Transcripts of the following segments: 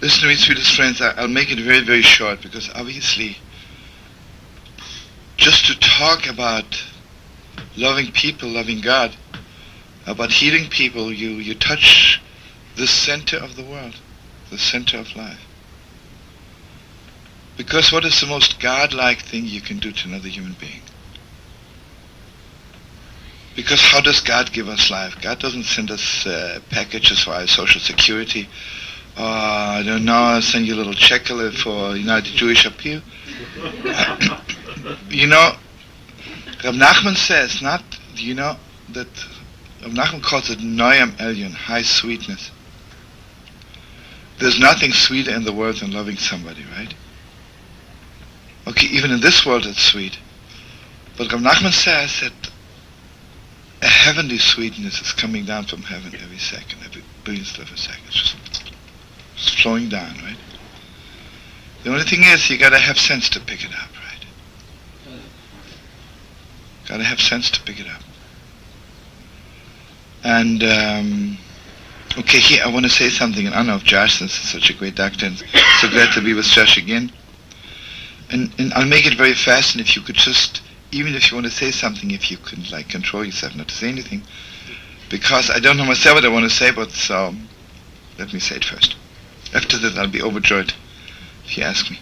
Listen to me, sweetest friends, I'll make it very, very short, because obviously just to talk about loving people, loving God, about healing people, you touch the center of the world, the center of life. Because what is the most God-like thing you can do to another human being? Because how does God give us life? God doesn't send us packages for our social security. I don't know, I'll send you a little check for United Jewish Appeal. Rab Nachman says, that Rab Nachman calls it Noyam Elyon, high sweetness. There's nothing sweeter in the world than loving somebody, right? Okay, even in this world it's sweet. But Rab Nachman says that a heavenly sweetness is coming down from heaven every second, every billionth of a second. It's just flowing down, right? The only thing is, you gotta have sense to pick it up, right? Gotta have sense to pick it up. And, okay, here I want to say something in honor of Josh, since he's such a great doctor, and so glad to be with Josh again. And I'll make it very fast, and if you could just, even if you want to say something, if you can control yourself not to say anything, because I don't know myself what I want to say, but so let me say it first. After that I'll be overjoyed if you ask me.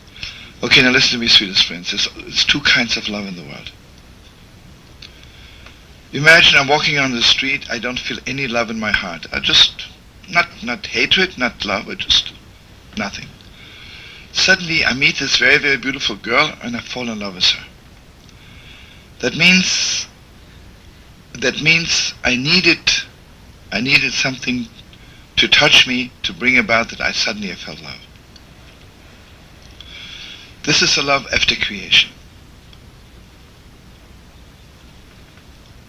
Okay, now listen to me, sweetest friends. There's two kinds of love in the world. Imagine I'm walking on the street, I don't feel any love in my heart. I just, not hatred, not love, just nothing. Suddenly I meet this very, very beautiful girl and I fall in love with her. That means I needed something to touch me, to bring about that I suddenly felt love. This is a love after creation.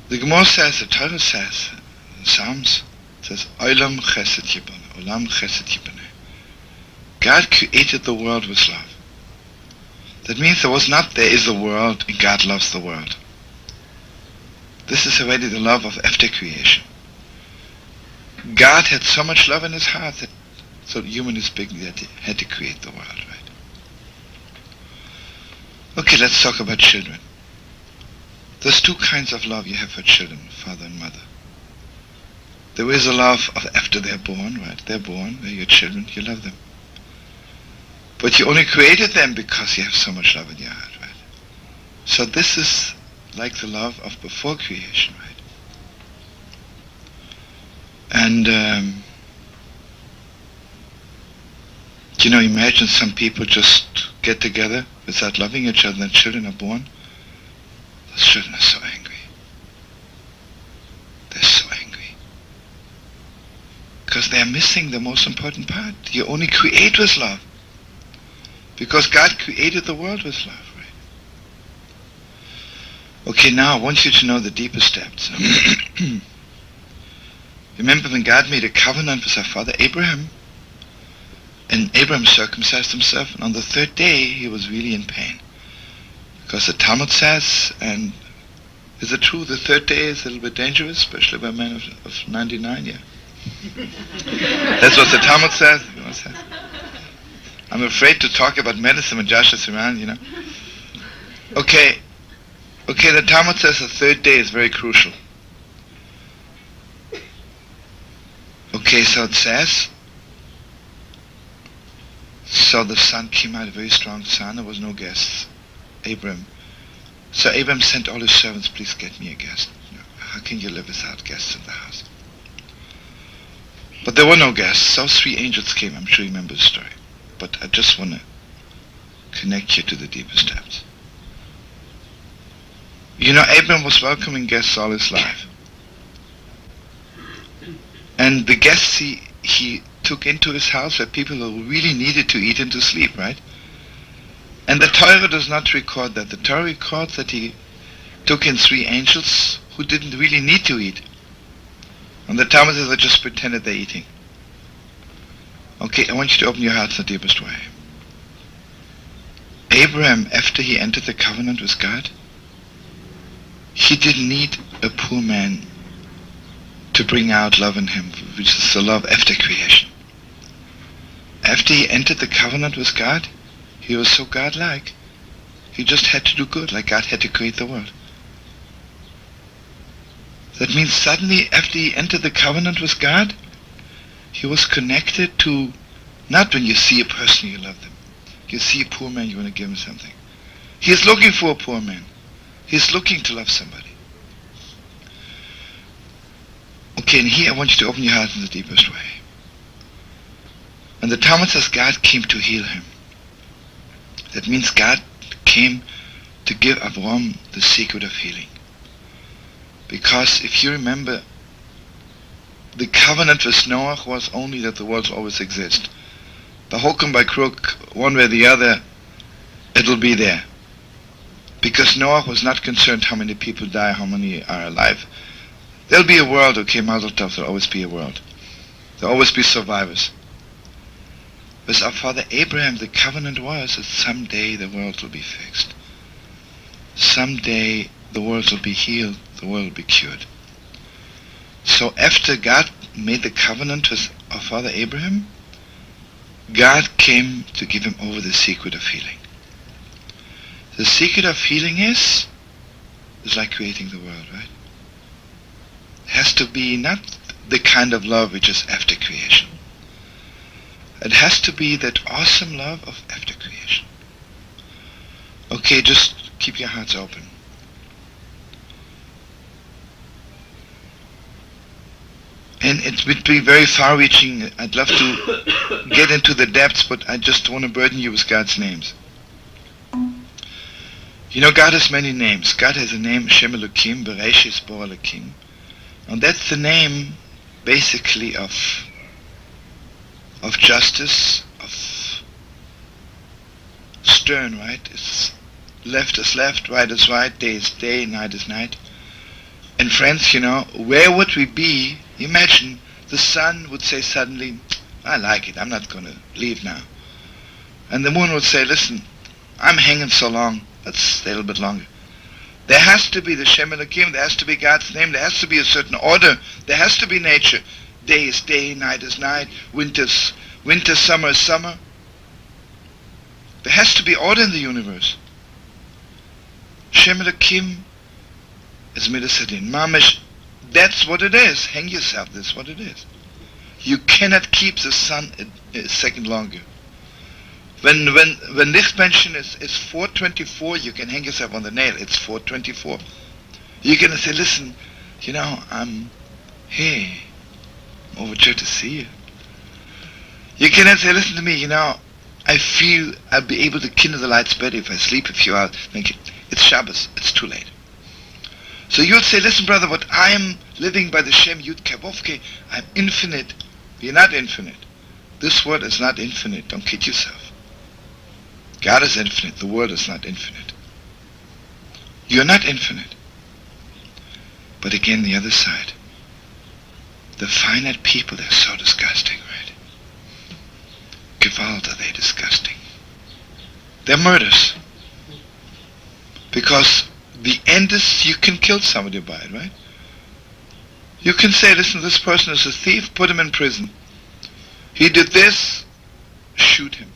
The Gemara says, the Torah says, in Psalms, it says, Olam chesed yibane, Olam chesed yibane. God created the world with love. That means there is a world, and God loves the world. This is already the love of after creation. God had so much love in his heart that so human is big that he had to create the world, right? Okay, let's talk about children. There's two kinds of love you have for children, father and mother. There is a love of after they're born, right? They're born, they're your children, you love them. But you only created them because you have so much love in your heart, right? So this is like the love of before creation, right? And, imagine some people just get together without loving each other and children are born. Those children are so angry. They're so angry. Because they're missing the most important part. You only create with love. Because God created the world with love, right? Okay, now I want you to know the deepest depths. Remember when God made a covenant with our father Abraham? And Abraham circumcised himself, and on the third day he was really in pain. Because the Talmud says, and is it true, the third day is a little bit dangerous, especially by a man of 99, yeah? That's what the Talmud says. I'm afraid to talk about medicine when Josh is around, Okay, the Talmud says the third day is very crucial. Okay, so it says, so the sun came out, a very strong sun, there was no guests. Abraham. So Abraham sent all his servants, please get me a guest. How can you live without guests in the house? But there were no guests, so 3 angels came. I'm sure you remember the story. But I just want to connect you to the deepest depths. Abraham was welcoming guests all his life. And the guests he took into his house were people who really needed to eat and to sleep, right? And the Torah does not record that. The Torah records that he took in 3 angels who didn't really need to eat. And the Talmud says they just pretended they're eating. Okay, I want you to open your hearts in the deepest way. Abraham, after he entered the covenant with God, he didn't need a poor man to bring out love in him, which is the love after creation. After he entered the covenant with God, he was so God-like. He just had to do good, like God had to create the world. That means suddenly, after he entered the covenant with God, he was connected to, not when you see a person you love them. You see a poor man, you want to give him something. He is looking for a poor man. He is looking to love somebody. Okay, and here I want you to open your heart in the deepest way. When the Talmud says God came to heal him, that means God came to give Avram the secret of healing. Because if you remember, the covenant with Noah was only that the worlds always exist. By hook and by crook, one way or the other, it will be there. Because Noah was not concerned how many people die, how many are alive. There'll be a world, okay, Mazel Tov, there'll always be a world. There'll always be survivors. With our father Abraham, the covenant was that someday the world will be fixed. Someday the world will be healed, the world will be cured. So after God made the covenant with our father Abraham, God came to give him over the secret of healing. The secret of healing is like creating the world, right? It has to be not the kind of love which is after creation. It has to be that awesome love of after creation. Okay, just keep your hearts open. And it would be very far-reaching. I'd love to get into the depths, but I just want to burden you with God's names. You know, God has many names. God has a name, Shem Elokim, Bereshis Bo Elokim. And that's the name, basically, of justice, of stern, right? It's left is left, right is right, day is day, night is night. And friends, you know, where would we be? Imagine the sun would say suddenly, I like it, I'm not going to leave now. And the moon would say, listen, I'm hanging so long, let's stay a little bit longer. There has to be the Shem Elokim, there has to be God's name, there has to be a certain order, there has to be nature. Day is day, night is night, winter, summer is summer. There has to be order in the universe. Shem Elokim is Midas Hadin. Mamish, that's what it is. Hang yourself, that's what it is. You cannot keep the sun a second longer. When Lichtmenschen is 4:24, you can hang yourself on the nail. It's 4:24. You can say, listen, you know, I'm overjoyed to see you. You cannot say, listen to me, you know, I feel I'll be able to kindle the lights better if I sleep a few hours. Thank you. It's Shabbos, it's too late. So you'll say, listen brother, but I am living by the Shem Yud Kevovke, I'm infinite. You're not infinite. This world is not infinite, don't kid yourself. God is infinite, the world is not infinite. You're not infinite. But again, the other side. The finite people, they're so disgusting, right? Gewalt, are they disgusting? They're murders. Because the end is you can kill somebody by it, right? You can say, listen, this person is a thief, put him in prison. He did this, shoot him.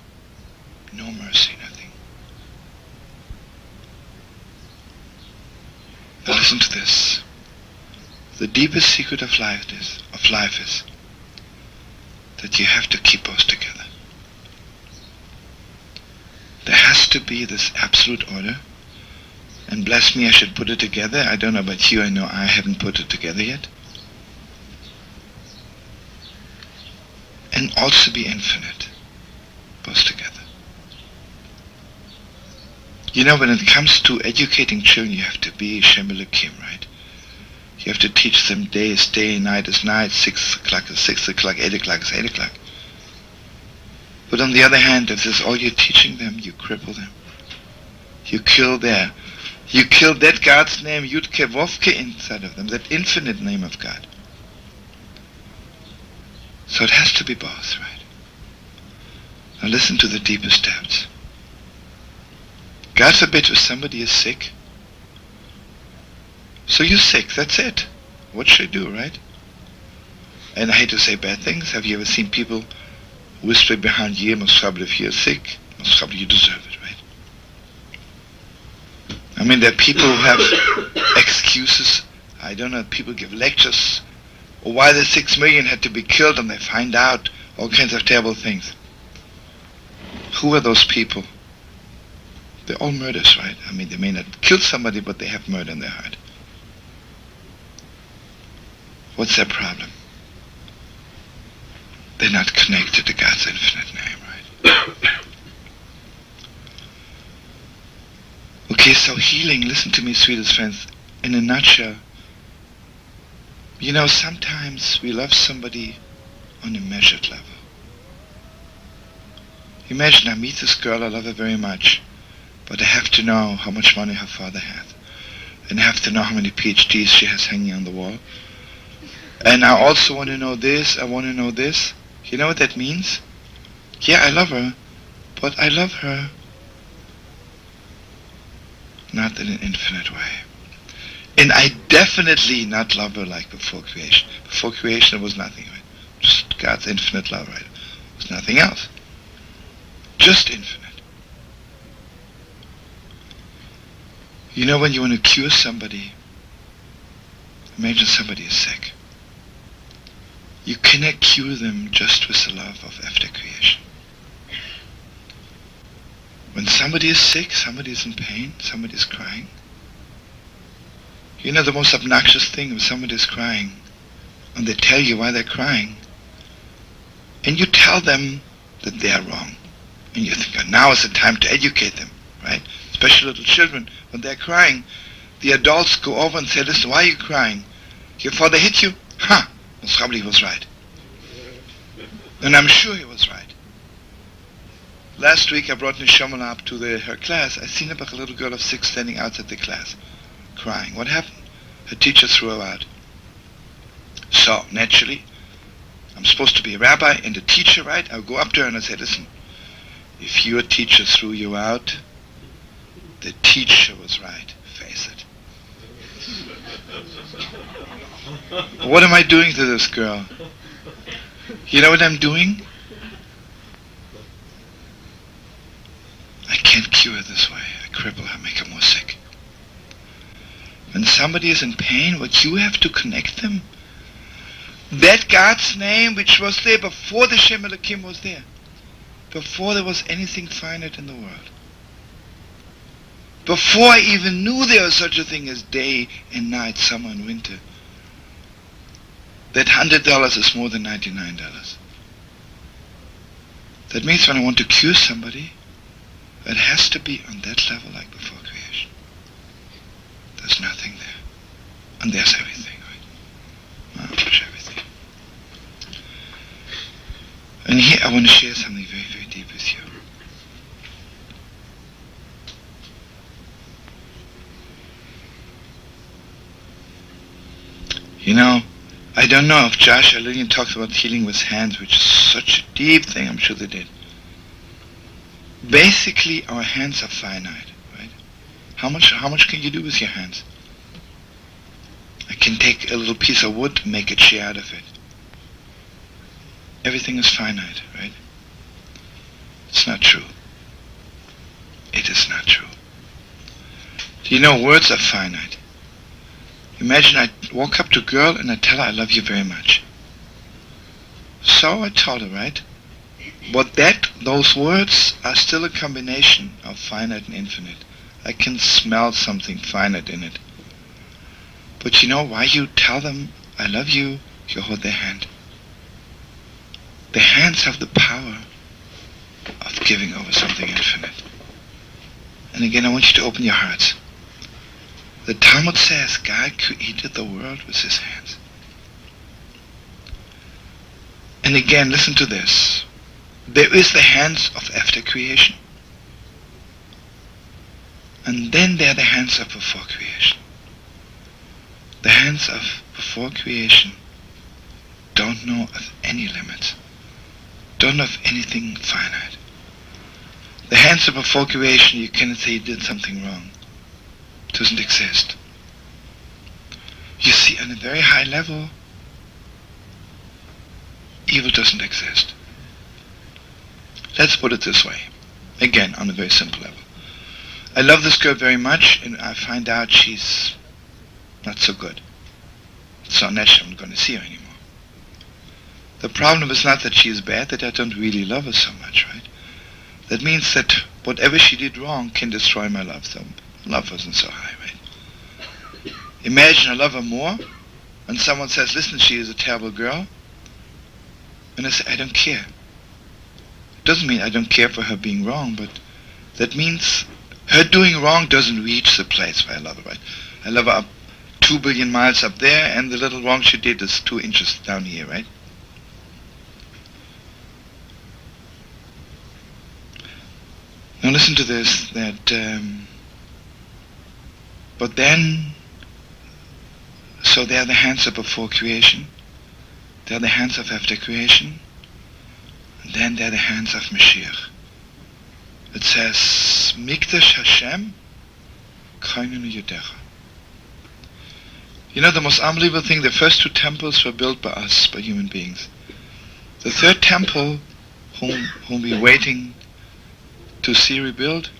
No mercy, nothing. Now listen to this. The deepest secret of life is that you have to keep both together. There has to be this absolute order. And bless me, I should put it together. I don't know about you, I know I haven't put it together yet. And also be infinite. Both together. You know, when it comes to educating children, you have to be Shem Elokim, right? You have to teach them day is day, night is night, 6 o'clock is 6 o'clock, 8 o'clock is 8 o'clock. But on the other hand, if this is all you're teaching them, you cripple them. You kill that God's name, Yud Kevovke, inside of them, that infinite name of God. So it has to be both, right? Now listen to the deepest depths. God forbid if somebody is sick. So you're sick, that's it. What should I do, right? And I hate to say bad things. Have you ever seen people whisper behind you, most probably if you're sick, most probably you deserve it, right? I mean, there are people who have excuses. I don't know, people give lectures, or why the 6 million had to be killed, and they find out all kinds of terrible things. Who are those people? They're all murderers, right? I mean, they may not kill somebody, but they have murder in their heart. What's their problem? They're not connected to God's infinite name, right? Okay, so healing, listen to me, sweetest friends, in a nutshell. You know, sometimes we love somebody on a measured level. Imagine I meet this girl, I love her very much, but I have to know how much money her father has. And I have to know how many PhDs she has hanging on the wall. And I also want to know this, I want to know this. You know what that means? Yeah, I love her, but I love her not in an infinite way. And I definitely not love her like before creation. Before creation there was nothing, right? Just God's infinite love, right? There was nothing else. Just infinite. You know, when you want to cure somebody, imagine somebody is sick. You cannot cure them just with the love of after creation. When somebody is sick, somebody is in pain, somebody is crying. You know the most obnoxious thing when somebody is crying, and they tell you why they're crying, and you tell them that they are wrong. And you think, oh, now is the time to educate them, right? Especially little children, when they're crying, the adults go over and say, listen, why are you crying? Your father hit you? Huh, most probably he was right. And I'm sure he was right. Last week I brought Shlomo up to her class. I seen a little girl of 6 standing outside the class, crying. What happened? Her teacher threw her out. So, naturally, I'm supposed to be a rabbi and a teacher, right? I'll go up to her and I say, listen, if your teacher threw you out, the teacher was right. Face it. What am I doing to this girl? You know what I'm doing? I can't cure her this way. I cripple her, make her more sick. When somebody is in pain, what you have to connect them, that God's name which was there before the Shem Elokim was there, before there was anything finite in the world, before I even knew there was such a thing as day and night, summer and winter, that $100 is more than $99. That means when I want to cure somebody, it has to be on that level like before creation. There's nothing there. And there's everything, right? There's everything. And here I want to share something very, very deep with you. You know, I don't know if Josh or Lillian talks about healing with hands, which is such a deep thing, I'm sure they did. Basically, our hands are finite, right? How much can you do with your hands? I can take a little piece of wood, make a chair out of it. Everything is finite, right? It's not true. It is not true. Do you know words are finite? Imagine I walk up to a girl and I tell her I love you very much. So I told her, right? But those words are still a combination of finite and infinite. I can smell something finite in it. But you know why you tell them I love you? You hold their hand. Their hands have the power of giving over something infinite. And again, I want you to open your hearts. The Talmud says God created the world with his hands. And again, listen to this. There is the hands of after creation. And then there are the hands of before creation. The hands of before creation don't know of any limits. Don't know of anything finite. The hands of before creation, you cannot say you did something wrong. It doesn't exist. You see, on a very high level, evil doesn't exist. Let's put it this way. Again, on a very simple level. I love this girl very much, and I find out she's not so good. So naturally, I'm not going to see her anymore. The problem is not that she is bad, that I don't really love her so much, right? That means that whatever she did wrong can destroy my love. So love wasn't so high, right? Imagine I love her more, and someone says, listen, she is a terrible girl, and I say, I don't care. It doesn't mean I don't care for her being wrong, but that means her doing wrong doesn't reach the place where I love her, right? I love her up 2 billion miles up there, and the little wrong she did is 2 inches down here, right? Now listen to this, that, but then, so they are the hands of before creation, they are the hands of after creation, and then they are the hands of Mashiach. It says, Mikdash Hashem, Kainenu Yudecha. You know the most unbelievable thing, the first 2 temples were built by us, by human beings. The 3rd temple, whom we're waiting to see rebuilt,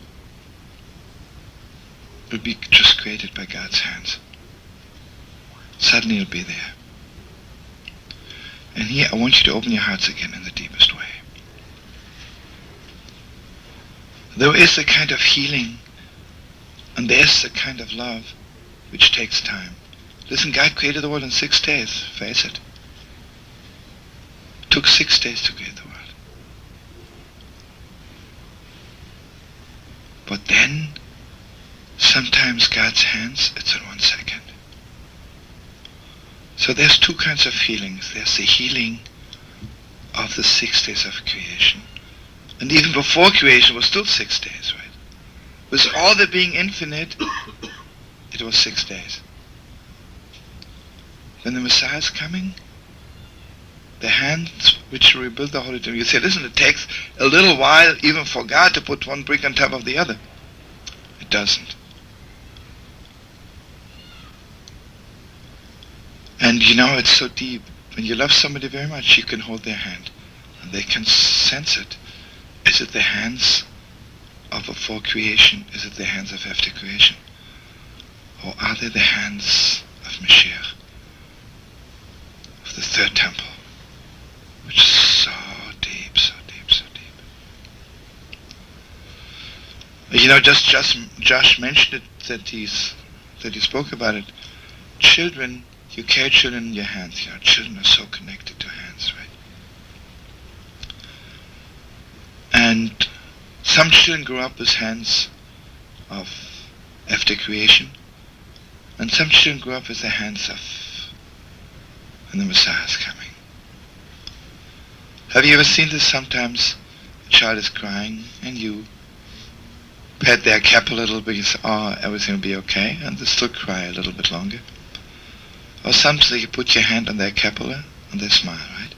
will be just created by God's hands. Suddenly it'll be there. And here I want you to open your hearts again in the deepest way. There is a kind of healing, and there is a kind of love which takes time. Listen, God created the world in 6 days, face it. It took 6 days to create the world. But then, sometimes God's hands, it's in 1 second. So there's 2 kinds of healings. There's the healing of the 6 days of creation. And even before creation was still 6 days, right? With all the being infinite, it was 6 days. When the Messiah is coming, the hands which rebuild the Holy Temple, you say, listen, it takes a little while even for God to put 1 brick on top of the other. It doesn't. And you know, it's so deep. When you love somebody very much, you can hold their hand, and they can sense it. Is it the hands of before creation? Is it the hands of after creation? Or are they the hands of Mashiach, of the 3rd temple, which is so deep, so deep, so deep? You know, just Josh mentioned it, that he spoke about it. Children, you carry children in your hands. You know, children are so connected to hands, right? And some children grow up with hands of after creation, and some children grow up with the hands of when the Messiah is coming. Have you ever seen this? Sometimes a child is crying, and you pat their cap a little bit, you say, oh, everything will be okay, and they still cry a little bit longer. Or sometimes you put your hand on their capilla, and they smile, right?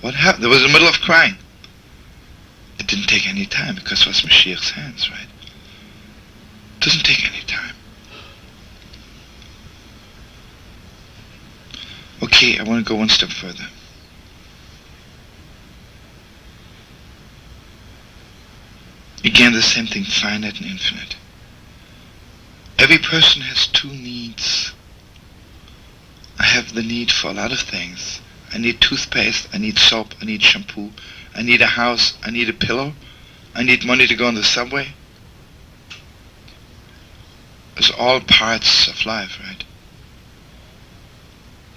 What happened? They was in the middle of crying. It didn't take any time, because it was Mashiach's hands, right? It doesn't take any time. Okay, I want to go 1 step further. Again, the same thing, finite and infinite. Every person has 2 needs. I have the need for a lot of things. I need toothpaste, I need soap, I need shampoo, I need a house, I need a pillow, I need money to go on the subway. It's all parts of life, right?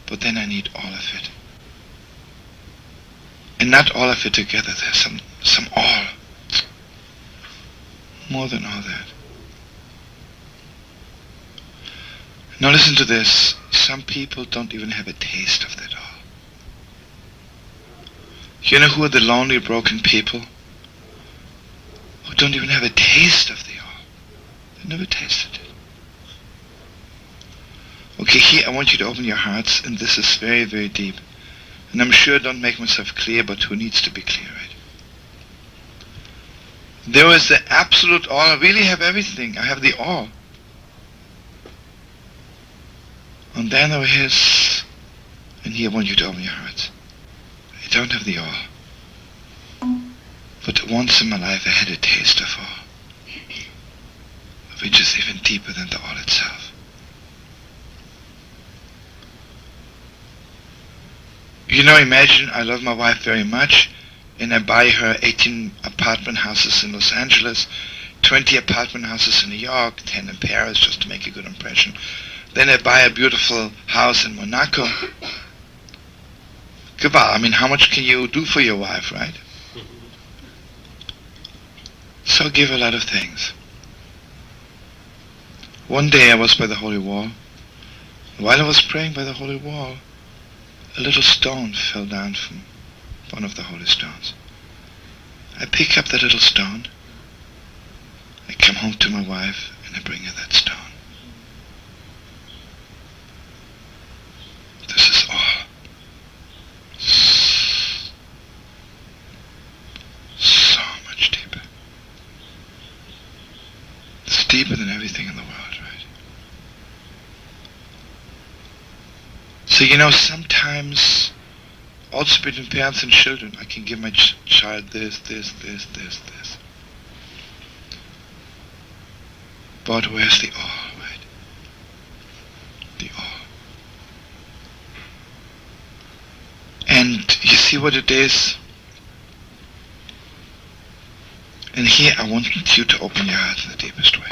But then I need all of it. And not all of it together, there's some all. More than all that. Now listen to this. Some people don't even have a taste of that all. You know who are the lonely, broken people? Who don't even have a taste of the all. They never tasted it. Okay, here I want you to open your hearts, and this is very, very deep. And I'm sure I don't make myself clear, but who needs to be clear, right? There is the absolute all. I really have everything. I have the all. And then there is, and here I want you to open your hearts. I don't have the all. But once in my life I had a taste of all, which is even deeper than the all itself. You know, imagine I love my wife very much, and I buy her 18 apartment houses in Los Angeles, 20 apartment houses in New York, 10 in Paris, just to make a good impression. Then I buy a beautiful house in Monaco. I mean, how much can you do for your wife, right? So give a lot of things. One day I was by the holy wall. While I was praying by the holy wall, a little stone fell down from one of the holy stones. I pick up that little stone. I come home to my wife and I bring her that stone. This is all. So much deeper. It's deeper than everything in the world, right? So sometimes, also between parents and children, I can give my child this. But where's the all, right? The all. And you see what it is? And here I want you to open your heart in the deepest way.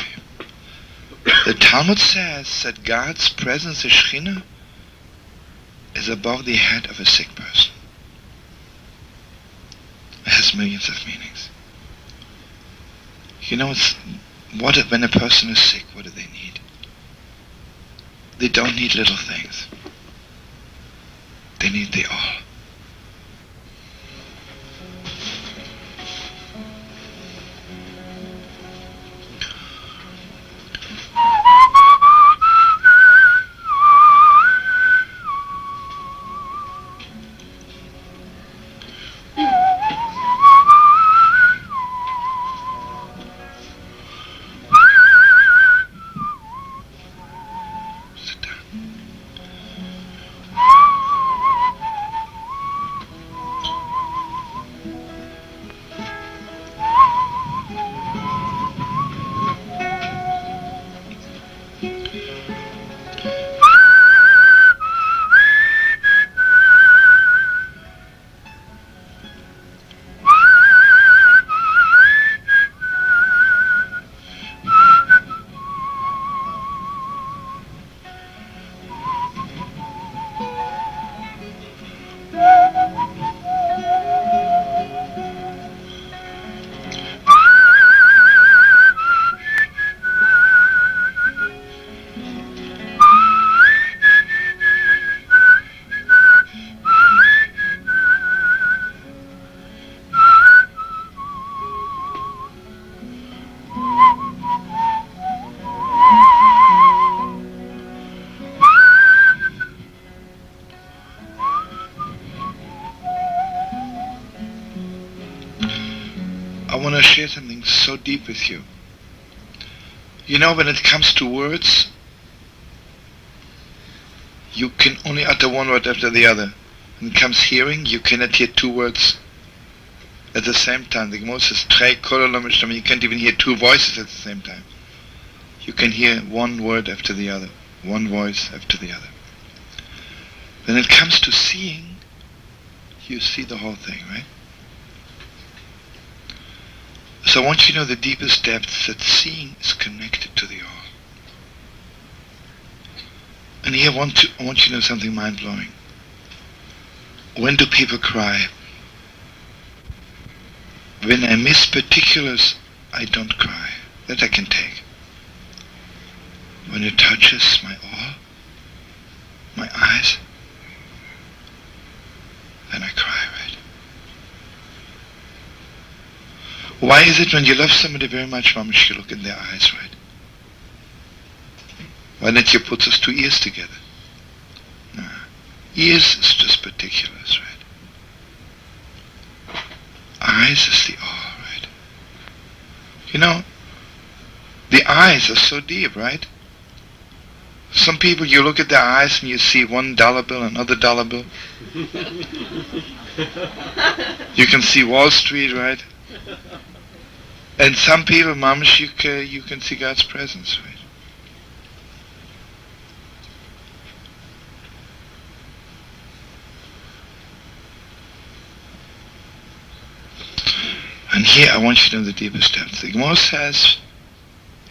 The Talmud says that God's presence, the Shekhinah, is above the head of a sick person. It has millions of meanings. When a person is sick, what do they need? They don't need little things. They need the all. I want to share something so deep with you. When it comes to words, you can only utter one word after the other. When it comes hearing, you cannot hear two words at the same time. The Gemara says, you can't even hear two voices at the same time. You can hear one word after the other, one voice after the other. When it comes to seeing, you see the whole thing, right? So I want you to know the deepest depths, that seeing is connected to the all. And here I want you to know something mind-blowing. When do people cry? When I miss particulars, I don't cry. That I can take. When it touches my all, my eyes, then I cry, right? Why is it when you love somebody very much, Mamish, you look in their eyes, right? Why don't you put those two ears together? No. Ears is just particulars, right? Eyes is the all, right? The eyes are so deep, right? Some people, you look at their eyes and you see $1 bill, another dollar bill. You can see Wall Street, right? And some people, Mamish, you can see God's presence, right? And here I want you to know the deepest depth. The Gemara says,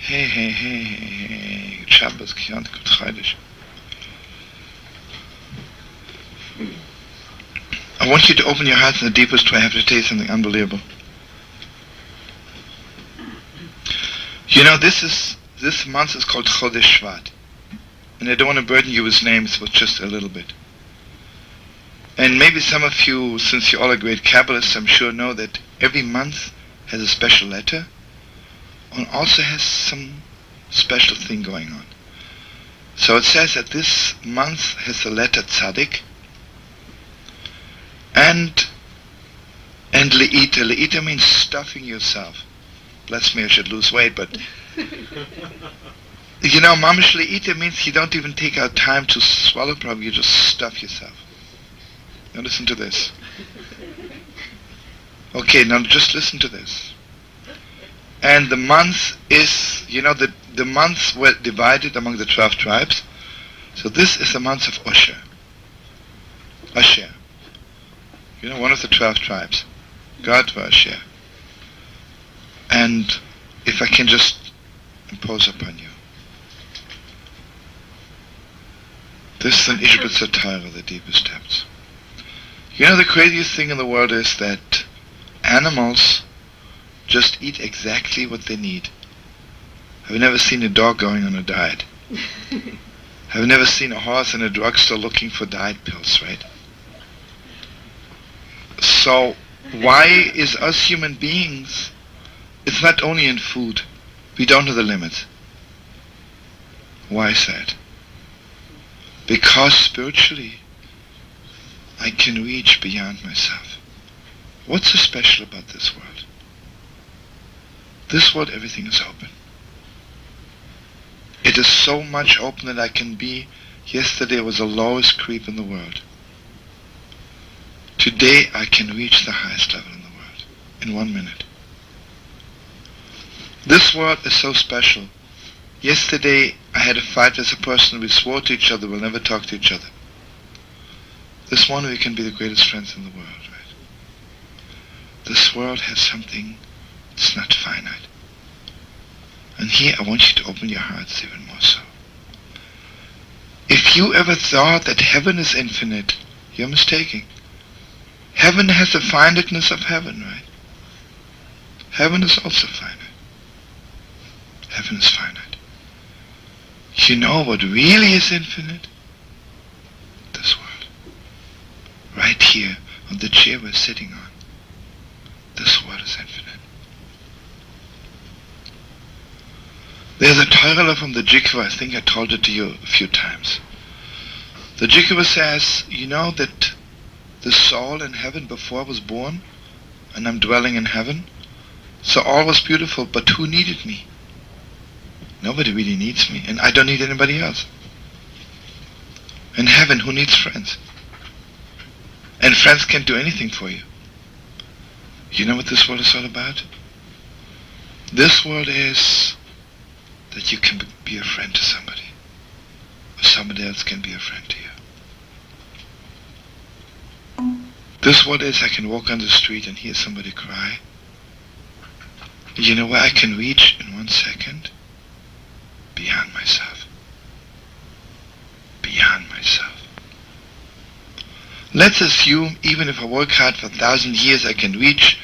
Hey, Shabbos, Kiyant, Good Chodesh. I want you to open your hearts in the deepest way. I have to tell you something unbelievable. You know, this month is called Chodesh Shvat. And I don't want to burden you with names, but just a little bit. And maybe some of you, since you all are great Kabbalists, I'm sure know that every month has a special letter and also has some special thing going on. So it says that this month has the letter Tzaddik and Le'ita. Le'ita means stuffing yourself. Bless me, I should lose weight, but you know, Mamish Le'ita means you don't even take out time to swallow properly, you just stuff yourself. Now listen to this. Okay, now just listen to this. And the month is, you know, the months were divided among the 12 tribes. So this is the month of Osher. Asher. You know, one of the 12 tribes. God was Asher. And if I can just impose upon you. This is an Ishbet Satira, the deepest depths. You know, the craziest thing in the world is that animals just eat exactly what they need. I've never seen a dog going on a diet. I've never seen a horse in a drugstore looking for diet pills, right? So, why is us human beings, it's not only in food, we don't know the limits. Why is that? Because spiritually, I can reach beyond myself. What's so special about this world? This world, everything is open. It is so much open that I can be, yesterday was the lowest creep in the world. Today I can reach the highest level in the world, in 1 minute. This world is so special. Yesterday I had a fight with a person, we swore to each other we'll never talk to each other. This morning we can be the greatest friends in the world, right? This world has something that's not finite. And here I want you to open your hearts even more so. If you ever thought that heaven is infinite, you're mistaken. Heaven has the finiteness of heaven, right? Heaven is also finite. Heaven is finite. You know what really is infinite? This world. Right here, on the chair we're sitting on. This world is infinite. There's a Torah from the Jikva, I think I told it to you a few times. The Jikva says, you know that the soul in heaven before I was born, and I'm dwelling in heaven, so all was beautiful, but who needed me? Nobody really needs me, and I don't need anybody else. In heaven, who needs friends? And friends can't do anything for you. You know what this world is all about? This world is that you can be a friend to somebody, or somebody else can be a friend to you. This world is I can walk on the street and hear somebody cry. You know where I can reach in 1 second? Beyond myself. Beyond myself. Let's assume even if I work hard for 1,000 years I can reach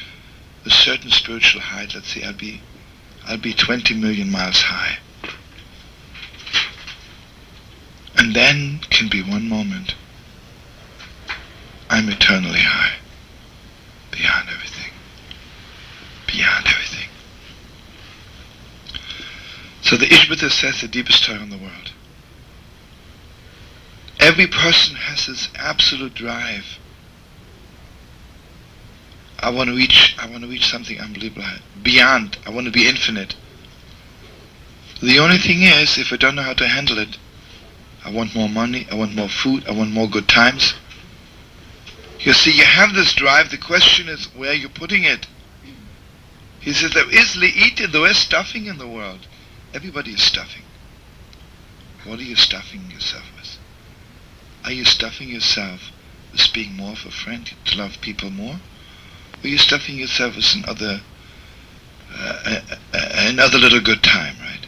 a certain spiritual height. Let's say I'll be 20 million miles high. And then can be one moment. I'm eternally high. Beyond everything. Beyond everything. So the Ishbita says the deepest Torah in the world. Every person has this absolute drive. I want to reach something unbelievable. Beyond. I want to be infinite. The only thing is, if I don't know how to handle it, I want more money, I want more food, I want more good times. You see, you have this drive, the question is where you're putting it. He says there is le'ita, there is stuffing in the world. Everybody is stuffing. What are you stuffing yourself with? Are you stuffing yourself with being more of a friend, to love people more? Or are you stuffing yourself with another little good time, right?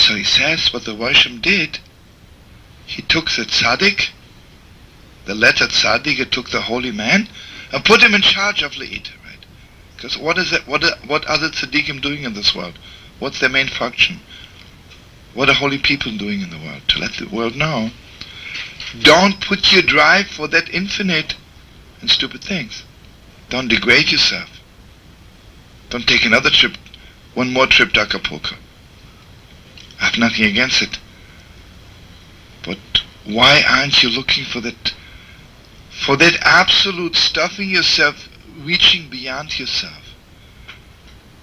So he says what the Roshim did, he took the tzaddik, the letter tzaddik, he took the holy man, and put him in charge of Le'ita, right? Because what is it? What are the tzaddikim doing in this world? What's their main function? What are holy people doing in the world? To let the world know, don't put your drive for that infinite in stupid things. Don't degrade yourself. Don't take another trip, one more trip to Acapulco. I have nothing against it. But why aren't you looking for that absolute stuffing yourself, reaching beyond yourself?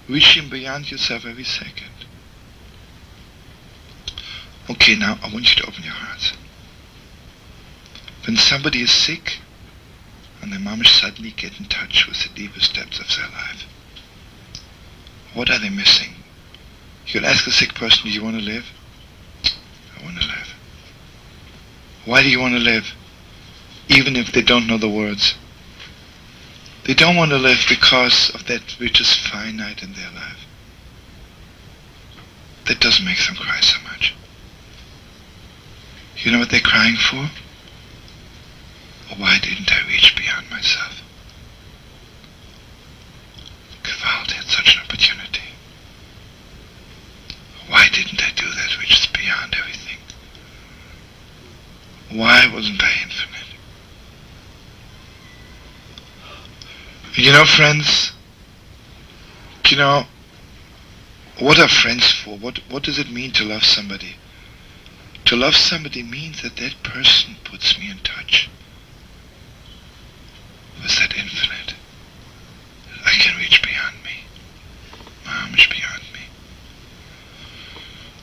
Reaching beyond yourself every second. Okay, now I want you to open your hearts. When somebody is sick, and the mamish suddenly get in touch with the deepest depths of their life, what are they missing? You'll ask a sick person, do you want to live? I want to live. Why do you want to live? Even if they don't know the words. They don't want to live because of that which is finite in their life. That doesn't make them cry so much. You know what they're crying for? Why didn't I reach beyond myself? Gewalt had such an opportunity. Why didn't I do that which is beyond everything? Why wasn't I infinite? You know, friends, you know, what are friends for? What does it mean to love somebody? To love somebody means that that person puts me in touch with that infinite. I can reach beyond me. Much beyond me.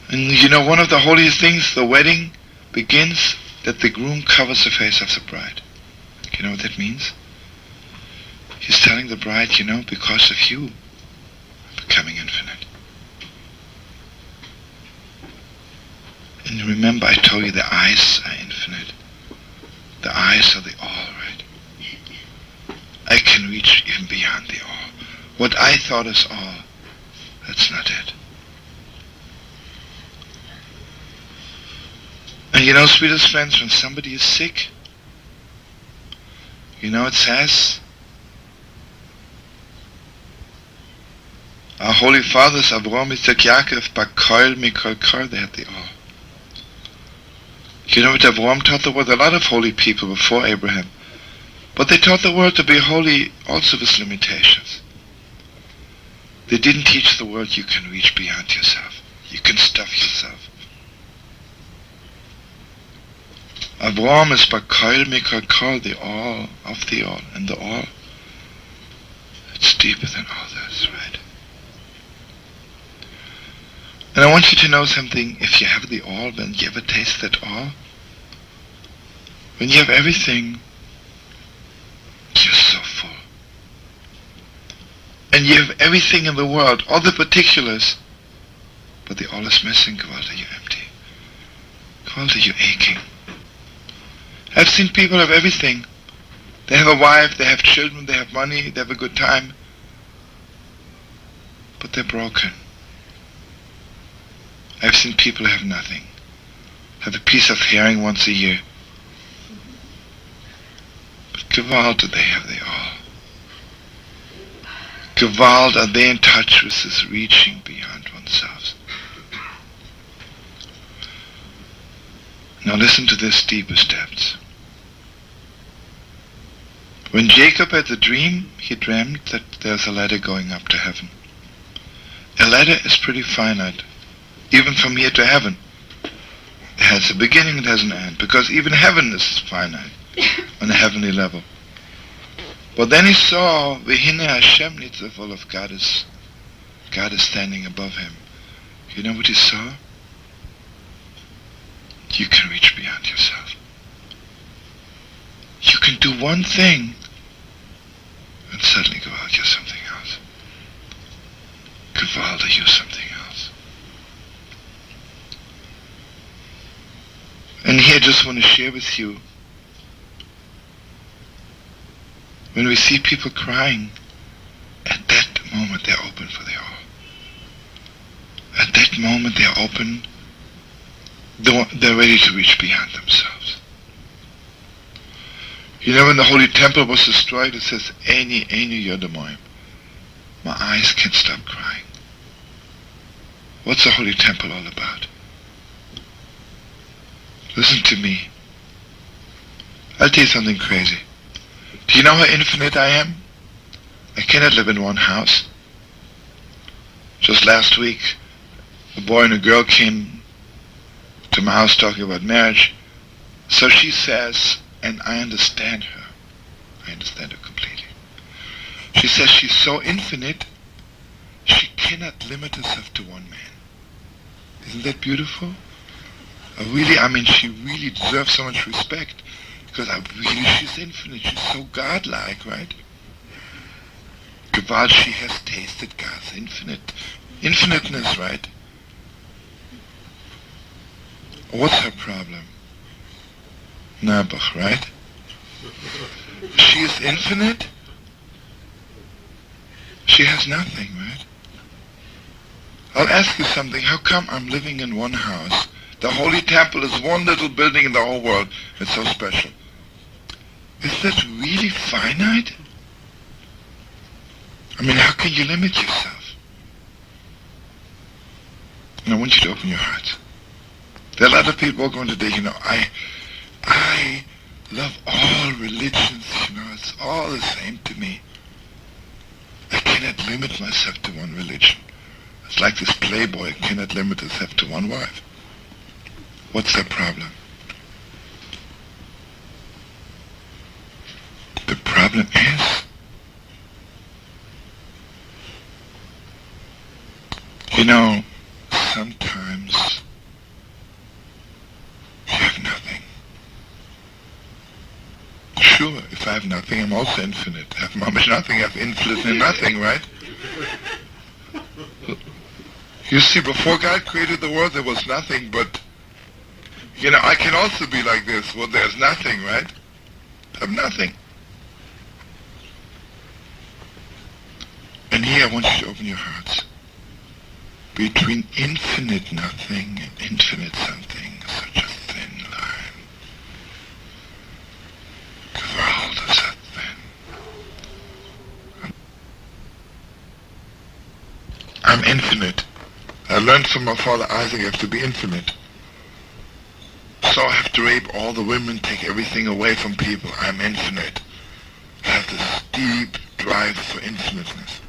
And you know, one of the holiest things, the wedding begins that the groom covers the face of the bride. You know what that means? He's telling the bride, you know, because of you, I'm becoming infinite. And remember, I told you the eyes are infinite. The eyes are the all, right? I can reach even beyond the all. What I thought is all, that's not it. And you know, sweetest friends, when somebody is sick, you know, it says, our holy fathers, Avraham, Yitzchak, Yaakov, Bakoil, Mikol, Kor, they had the all. You know what Avraham taught the world? A lot of holy people before Abraham. But they taught the world to be holy also with limitations. They didn't teach the world you can reach beyond yourself. You can stuff yourself. Avraham is Bakoil, Mikol, Kor, the all of the all. And the all, it's deeper than all this, right? And I want you to know something. If you have the all, when you ever taste that all, when you have everything, you're so full. And you have everything in the world, all the particulars, but the all is missing. Gewalt, you're empty. Gewalt, you're aching. I've seen people have everything. They have a wife, they have children, they have money, they have a good time, but they're broken. I've seen people have nothing, have a piece of herring once a year. But Gewalt, they have the all. Gewalt, are they in touch with this reaching beyond oneself? Now listen to this deepest depths. When Jacob had the dream, he dreamt that there's a ladder going up to heaven. A ladder is pretty finite. Even from here to heaven, it has a beginning, it has an end, because even heaven is finite on a heavenly level. But then he saw Vehine Hashem Nitzavol of God is standing above him. You know what he saw? You can reach beyond yourself. You can do one thing and suddenly go out, you're something else. Gewalt, you're something else. And here I just want to share with you, when we see people crying, at that moment they're open for the all. At that moment they're open they're ready to reach beyond themselves. You know, when the Holy Temple was destroyed, it says, Eini Yodamoim. My eyes can't stop crying. What's the Holy Temple all about? Listen to me. I'll tell you something crazy. Do you know how infinite I am? I cannot live in one house. Just last week, a boy and a girl came to my house talking about marriage. So she says, and I understand her. I understand her completely. She says she's so infinite, she cannot limit herself to one man. Isn't that beautiful? She really deserves so much respect, because she's infinite, she's so godlike, right? Gewalt, she has tasted God's infiniteness, right? What's her problem? Nabach, right? She is infinite. She has nothing, right? I'll ask you something. How come I'm living in one house? The Holy Temple is one little building in the whole world. It's so special. Is that really finite? How can you limit yourself? And I want you to open your heart. There are a lot of people going today, I love all religions, it's all the same to me. I cannot limit myself to one religion. It's like this playboy cannot limit himself to one wife. What's the problem? The problem is, sometimes you have nothing. Sure, if I have nothing, I'm also infinite. I have much nothing, I have infinite and nothing, right? You see, before God created the world, there was nothing, but, I can also be like this. Well, there's nothing, right? I have nothing. And here I want you to open your hearts. Between infinite nothing and infinite something, such a thin line. The world is so thin. I'm infinite. I learned from my father Isaac I have to be infinite. So I have to rape all the women, take everything away from people. I'm infinite. I have this deep drive for infiniteness.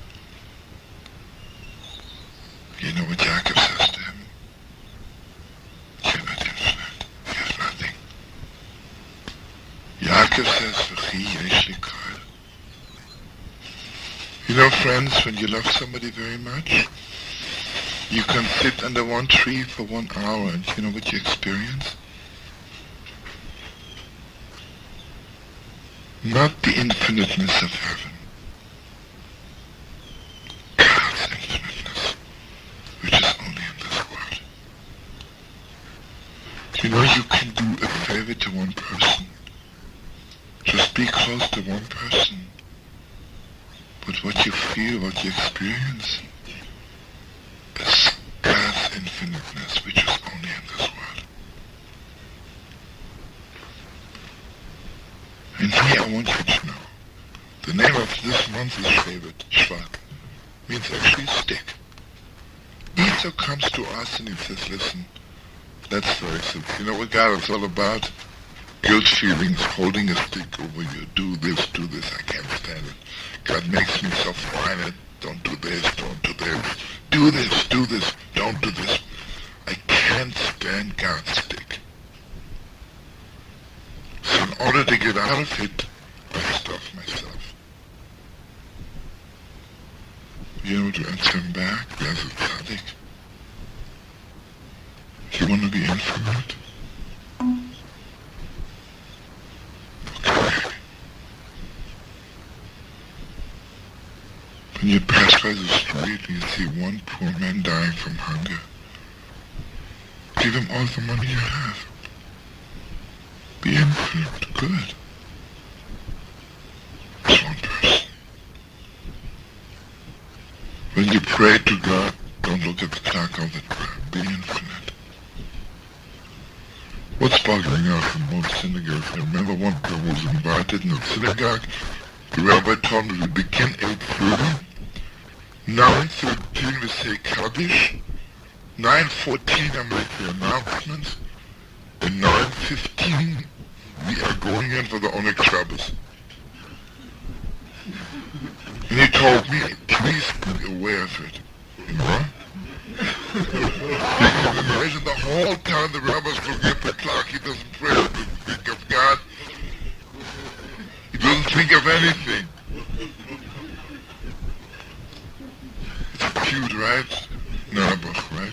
You know what Yaakov says to him? You're not infinite. You have nothing. Yaakov says, V'chi yesh li kol. Friends, when you love somebody very much, you can sit under one tree for 1 hour and you know what you experience? Not the infiniteness of heaven. God's infiniteness, which is only in this world. You can do a favor to one person. Just be close to one person. But what you feel, what you experience, is God's infiniteness, which is only in this world. And here I want you to know, the name of this month's favorite, Shvat, means actually stick. Esau comes to us and he says, listen, that's very simple. You know what God is all about? Guilt feelings, holding a stick over you. Do this, I can't stand it. God makes me so violent. Don't do this, don't do this. Do this, don't do this. I can't stand God's stick. So in order to get out of it, I stuff myself. You know what to answer him back? There's a tzaddik. You want to be infinite? Okay. When you pass by the street and you see one poor man dying from hunger, give him all the money you have. Be infinite, good. It's one person. When you pray to God, don't look at the clock all the time. Be infinite. What's bothering us in one synagogue? I remember one girl was invited in the synagogue. The rabbi told me to begin 8:30. 9:13 we say Kaddish. 9:14 I make the announcements. And 9:15 we are going in for the Oneg Shabbos. And he told me, please be aware of it. You know? You can imagine the whole time the rabbi's looking at the clock, he doesn't pray, he doesn't think of God. He doesn't think of anything. It's cute, right? Nerbach, right?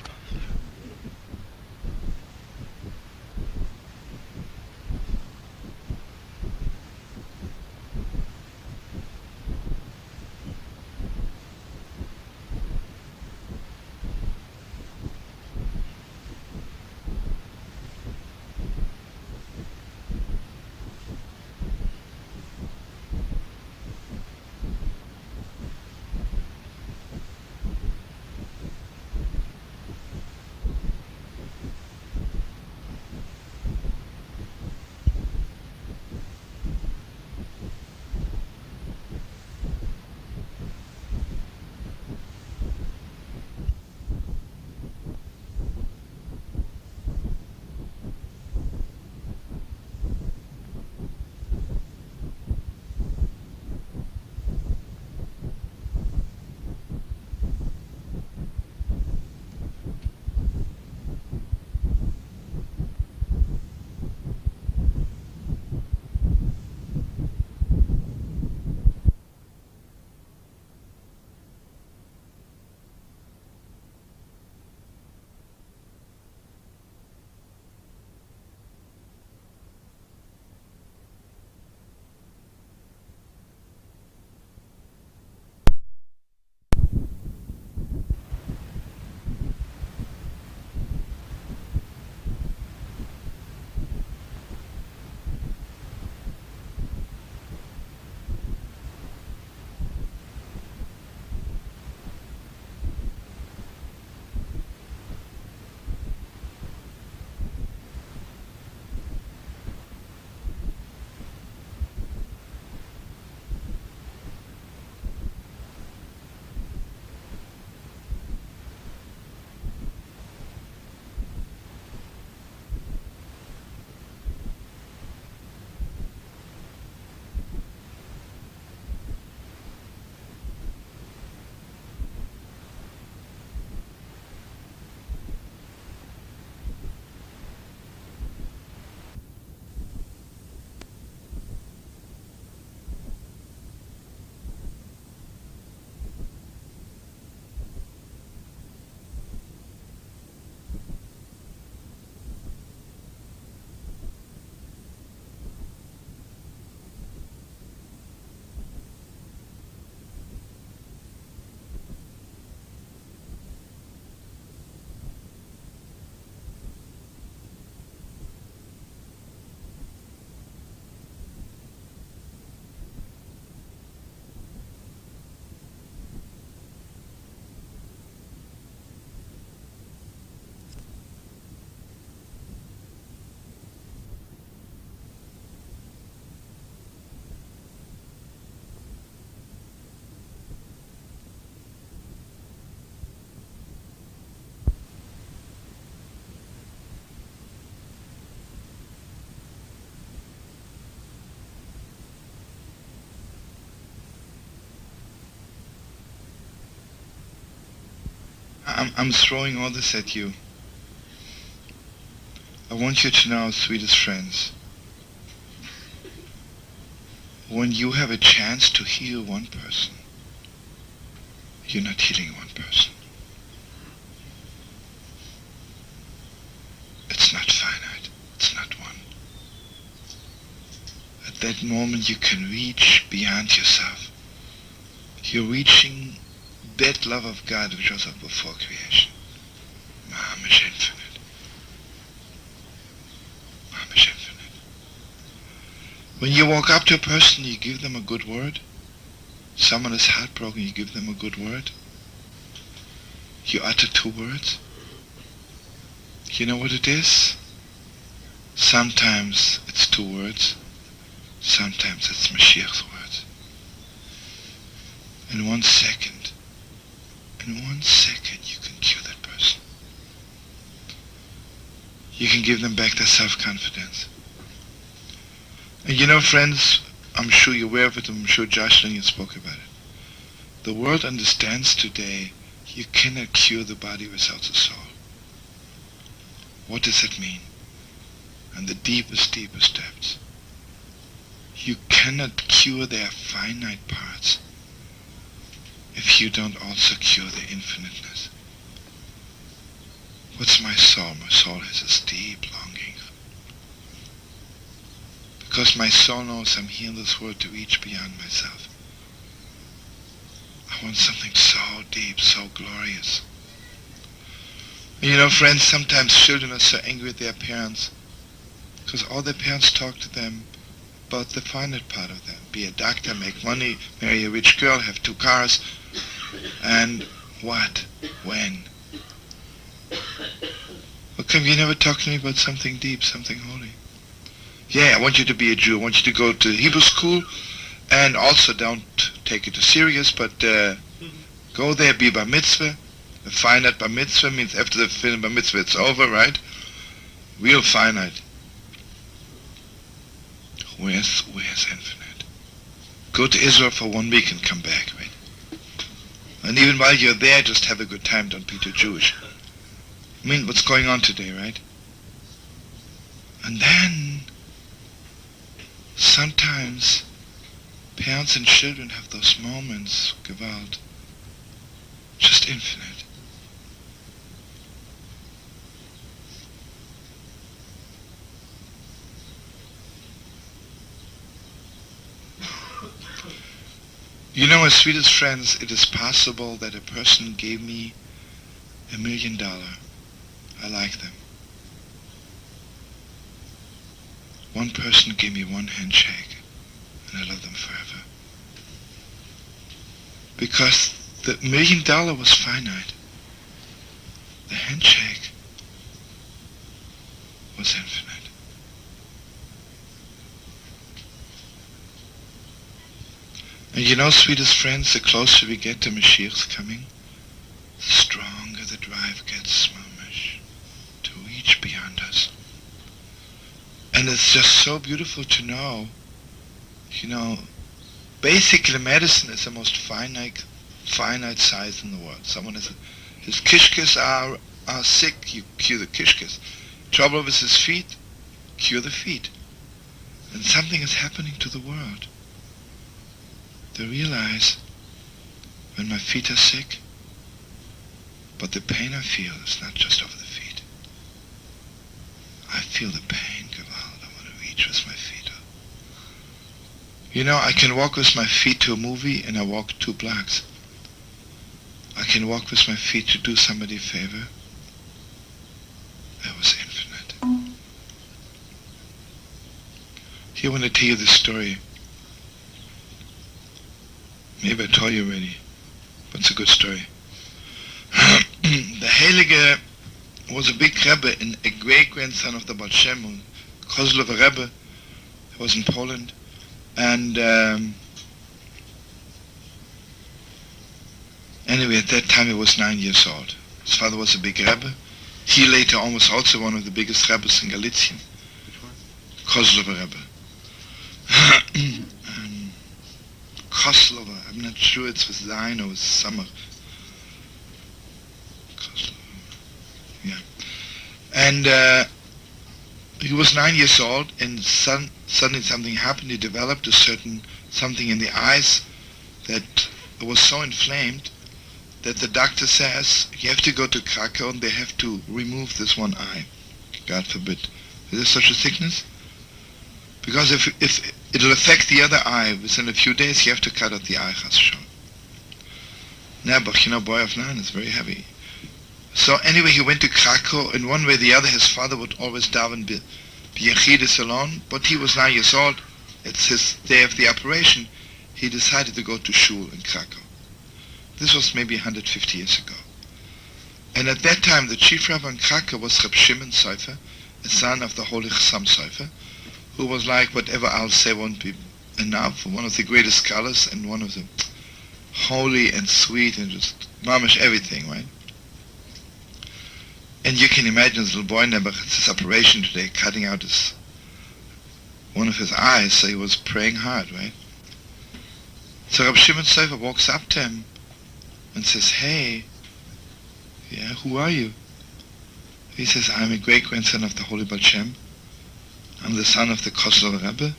I'm throwing all this at you. I want you to know, sweetest friends, when you have a chance to heal one person, you're not healing one person. It's not finite. It's not one. At that moment you can reach beyond yourself. You're reaching that love of God which was up before creation. Mamish infinite. Mamish infinite. When you walk up to a person, you give them a good word. Someone is heartbroken, you give them a good word. You utter 2 words. You know what it is? Sometimes it's 2 words, sometimes it's Mashiach's words. In 1 second, you can cure that person. You can give them back their self-confidence. And you know, friends, I'm sure you're aware of it, I'm sure Josh and you spoke about it. The world understands today you cannot cure the body without the soul. What does that mean? And the deepest depths. You cannot cure their finite parts if you don't also cure their infiniteness. What's my soul? My soul has this deep longing. Because my soul knows I'm here in this world to reach beyond myself. I want something so deep, so glorious. And you know, friends, sometimes children are so angry at their parents because all their parents talk to them about the finite part of them. Be a doctor, make money, marry a rich girl, have 2 cars, and what? When? How come you never talk to me about something deep, something holy? Yeah, I want you to be a Jew. I want you to go to Hebrew school, and also don't take it too serious, but go there, be bar mitzvah. A finite bar mitzvah means after the film bar mitzvah it's over, right? Real finite. Where's infinite? Go to Israel for 1 week and come back, right? And even while you're there, just have a good time, don't be too Jewish. I mean, what's going on today, right? And then, sometimes, parents and children have those moments, Gewalt, just infinite. You know, my sweetest friends, it is possible that a person gave me $1 million. I like them. One person gave me 1 handshake, and I love them forever. Because the $1 million was finite. The handshake was infinite. And you know, sweetest friends, the closer we get to Mashiach's coming, the stronger the drive gets, Mamash, to reach beyond us. And it's just so beautiful to know, you know, basically medicine is the most finite size in the world. Someone has his kishkes are sick, you cure the kishkes. Trouble with his feet, cure the feet. And something is happening to the world. They realize when my feet are sick, but the pain I feel is not just over the feet. I feel the pain, Gewalt. I want to reach with my feet. You know, I can walk with my feet to a movie and I walk 2 blocks. I can walk with my feet to do somebody a favor. That was infinite. Here I want to tell you this story. Maybe I told you already, but it's a good story. The Heilige was a big Rebbe and a great-grandson of the Baal Shem, Kozlova Rebbe. He was in Poland. And anyway, at that time he was 9 years old. His father was a big Rebbe. He later on was also one of the biggest Rebbes in Galicia. Which one? Kozlova Rebbe. Koslova, I'm not sure it's with Zion or with Summer. Koslova, yeah. And he was 9 years old, and suddenly something happened. He developed a certain something in the eyes that was so inflamed that the doctor says, you have to go to Krakow and they have to remove this one eye. God forbid. Is there such a sickness? Because if it'll affect the other eye within a few days, you have to cut out the eye, Chas Shalom. Nebuch, you know, boy of 9 is very heavy. So anyway, he went to Krakow, and one way or the other, his father would always daven b'yechidus alone, but he was 9 years old. It's his day of the operation. He decided to go to shul in Krakow. This was maybe 150 years ago. And at that time, the chief rabbi in Krakow was Reb Shimon Seifer, a son of the Holy Chassam Sofer, who was like, whatever I'll say won't be enough, one of the greatest scholars and one of the holy and sweet and just mamish everything, right? And you can imagine this little boy Nebuch had this operation today, cutting out one of his eyes, so he was praying hard, right? So Reb Shimon Sofer walks up to him and says, "Hey, yeah, who are you?" He says, "I'm a great-grandson of the Holy Baal Shem. I'm the son of the Kosovo Rebbe,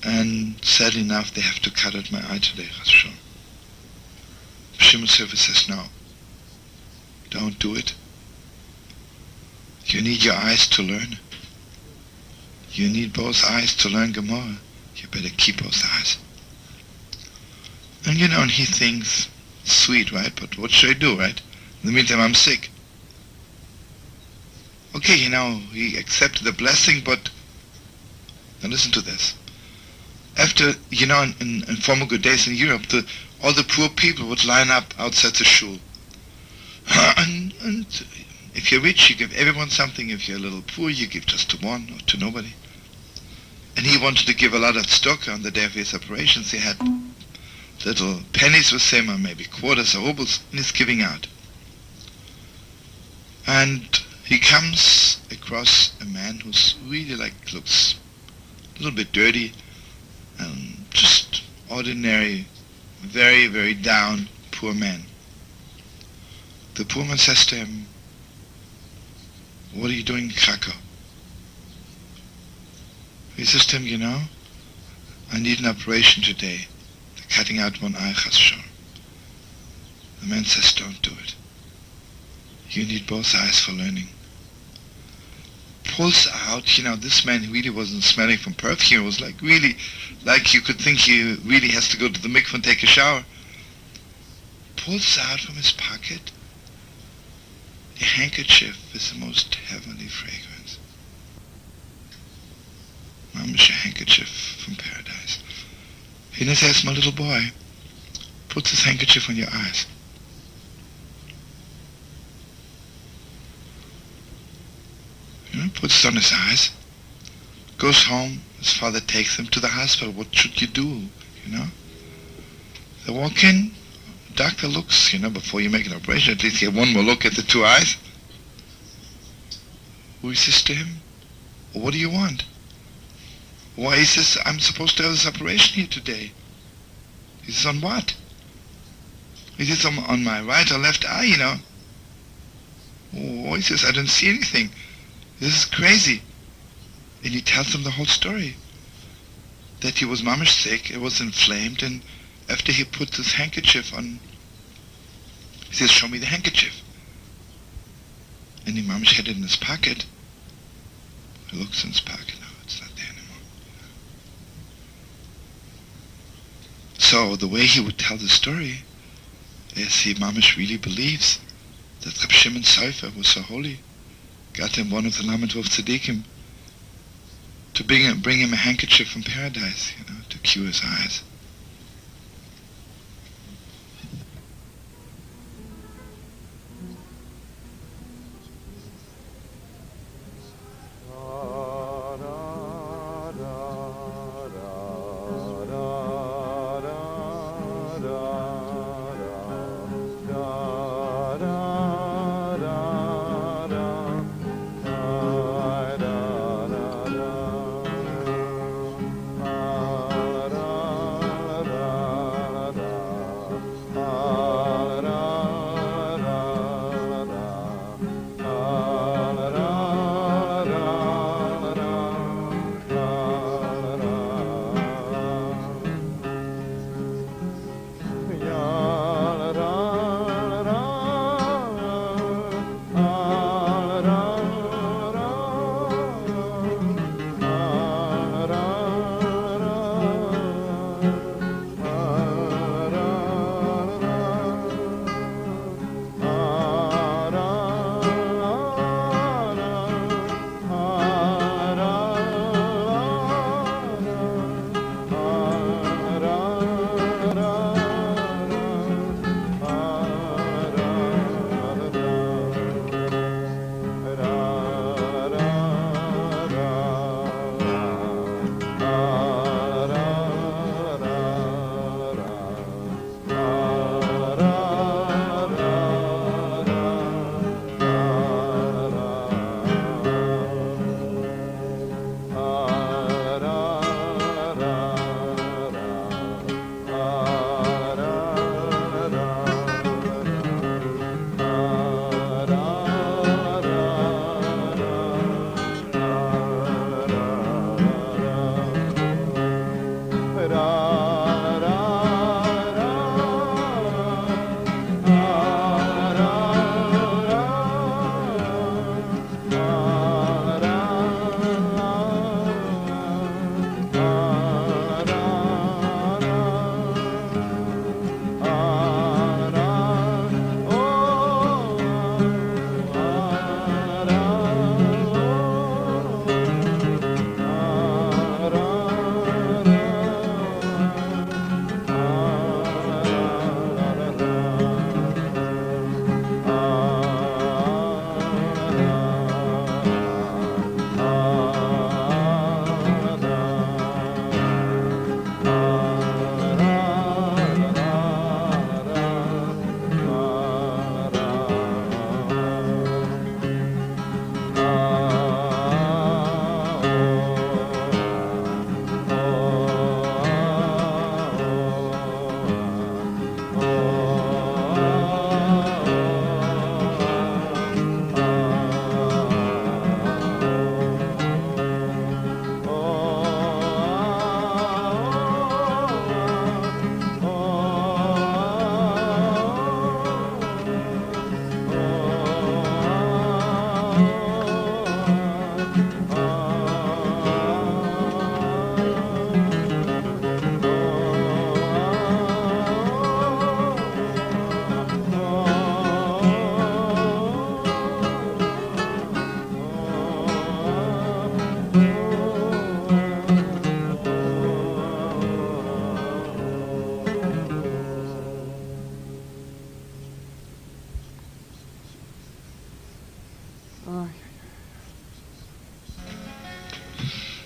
and sadly enough, they have to cut out my eye today, Chas v'sholom." Shimon Sofer says, "No, don't do it. You need your eyes to learn. You need both eyes to learn Gemara. You better keep both eyes." And and he thinks, sweet, right? But what should I do, right? In the meantime, I'm sick. Okay, he accepted the blessing, but now listen to this. After, in former good days in Europe, all the poor people would line up outside the shul. And if you're rich, you give everyone something. If you're a little poor, you give just to one or to nobody. And he wanted to give a lot of stock on the day of his operations. He had little pennies with him, or maybe quarters or rubles, and he's giving out. And he comes across a man who's really looks a little bit dirty, and just ordinary, very, very down, poor man. The poor man says to him, "What are you doing in Krakow?" He says to him, "I need an operation today. They're cutting out one eye, Chas v'sholom." The man says, "Don't do it. You need both eyes for learning." Pulls out, this man really wasn't smelling from perfume. It was really, you could think he really has to go to the mikveh and take a shower. Pulls out from his pocket a handkerchief with the most heavenly fragrance. Mamish, a handkerchief from paradise. He then says, "My little boy, put this handkerchief on your eyes." Puts it on his eyes, goes home, his father takes him to the hospital. What should you do, They walk in, doctor looks, before you make an operation, at least you have one more look at the two eyes. Who says to him, "What do you want?" Why, he says, "I'm supposed to have this operation here today." He says, "On what?" He says, on my right or left eye, Oh, he says, "I don't see anything. This is crazy." And he tells him the whole story. That he was mamish sick, it was inflamed, and after he put this handkerchief on, he says, "Show me the handkerchief." And he mamish had it in his pocket. He looks in his pocket, no, it's not there anymore. So the way he would tell the story is he mamish really believes that Reb Shimon Sofer was so holy, got him one of the Lamed Vov Tzadikim to bring him a handkerchief from paradise, to cure his eyes.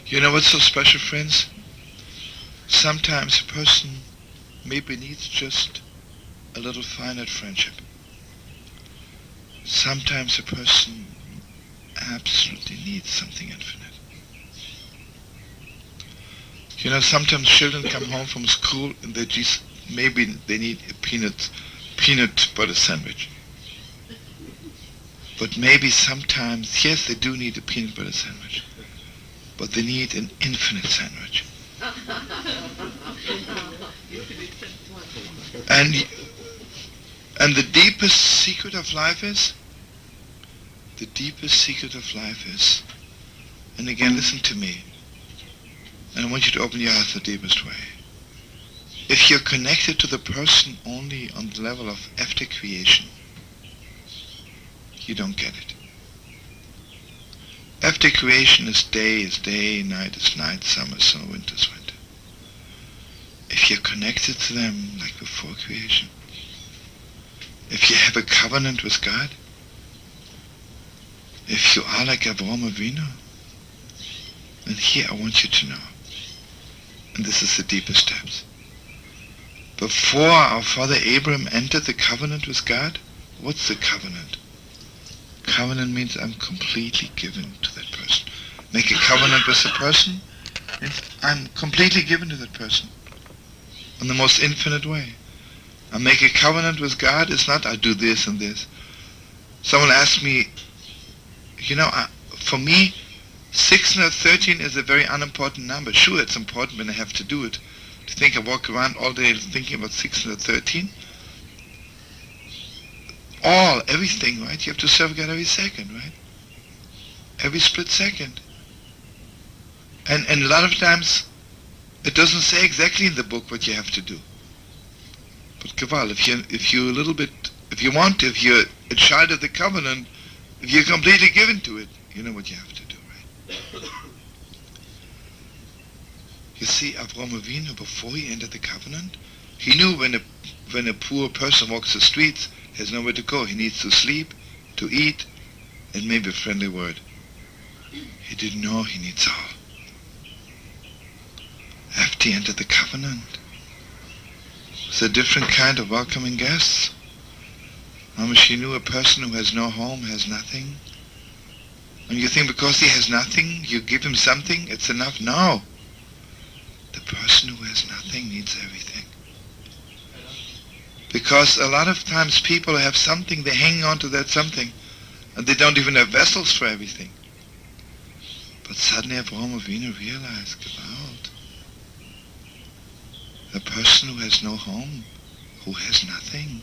You know what's so special, friends? Sometimes a person maybe needs just a little finite friendship. Sometimes a person absolutely needs something infinite. You know, sometimes children come home from school and maybe they need a peanut butter sandwich. But maybe sometimes, yes, they do need a peanut butter sandwich, but they need an infinite sandwich. And the deepest secret of life is, and again, listen to me, and I want you to open your heart the deepest way. If you're connected to the person only on the level of after creation, you don't get it. After creation is day, night is night, summer, winter is winter. If you're connected to them like before creation, if you have a covenant with God, if you are like Avraham Avinu, then here I want you to know, and this is the deepest steps. Before our father Abraham entered the covenant with God, what's the covenant? Covenant means I'm completely given to that person. Make a covenant with a person, I'm completely given to that person in the most infinite way. I make a covenant with God, it's not I do this and this. Someone asked me, for me, 613 is a very unimportant number. Sure, it's important when I have to do it. To think I walk around all day thinking about 613. Everything, right? You have to serve God every second, right? Every split second. And a lot of times, it doesn't say exactly in the book what you have to do. But Kaval, if you're a child of the covenant, if you're completely given to it, you know what you have to do, right? You see, Avraham Avinu, before he entered the covenant, he knew when a poor person walks the streets, he has nowhere to go. He needs to sleep, to eat, and maybe a friendly word. He didn't know he needs all. After he entered the covenant, it's a different kind of welcoming guests. She knew a person who has no home, has nothing. And you think because he has nothing, you give him something, it's enough? No. The person who has nothing needs everything. Because a lot of times people have something, they hang on to that something, and they don't even have vessels for everything. But suddenly Avraham Avinu realized, about a person who has no home, who has nothing,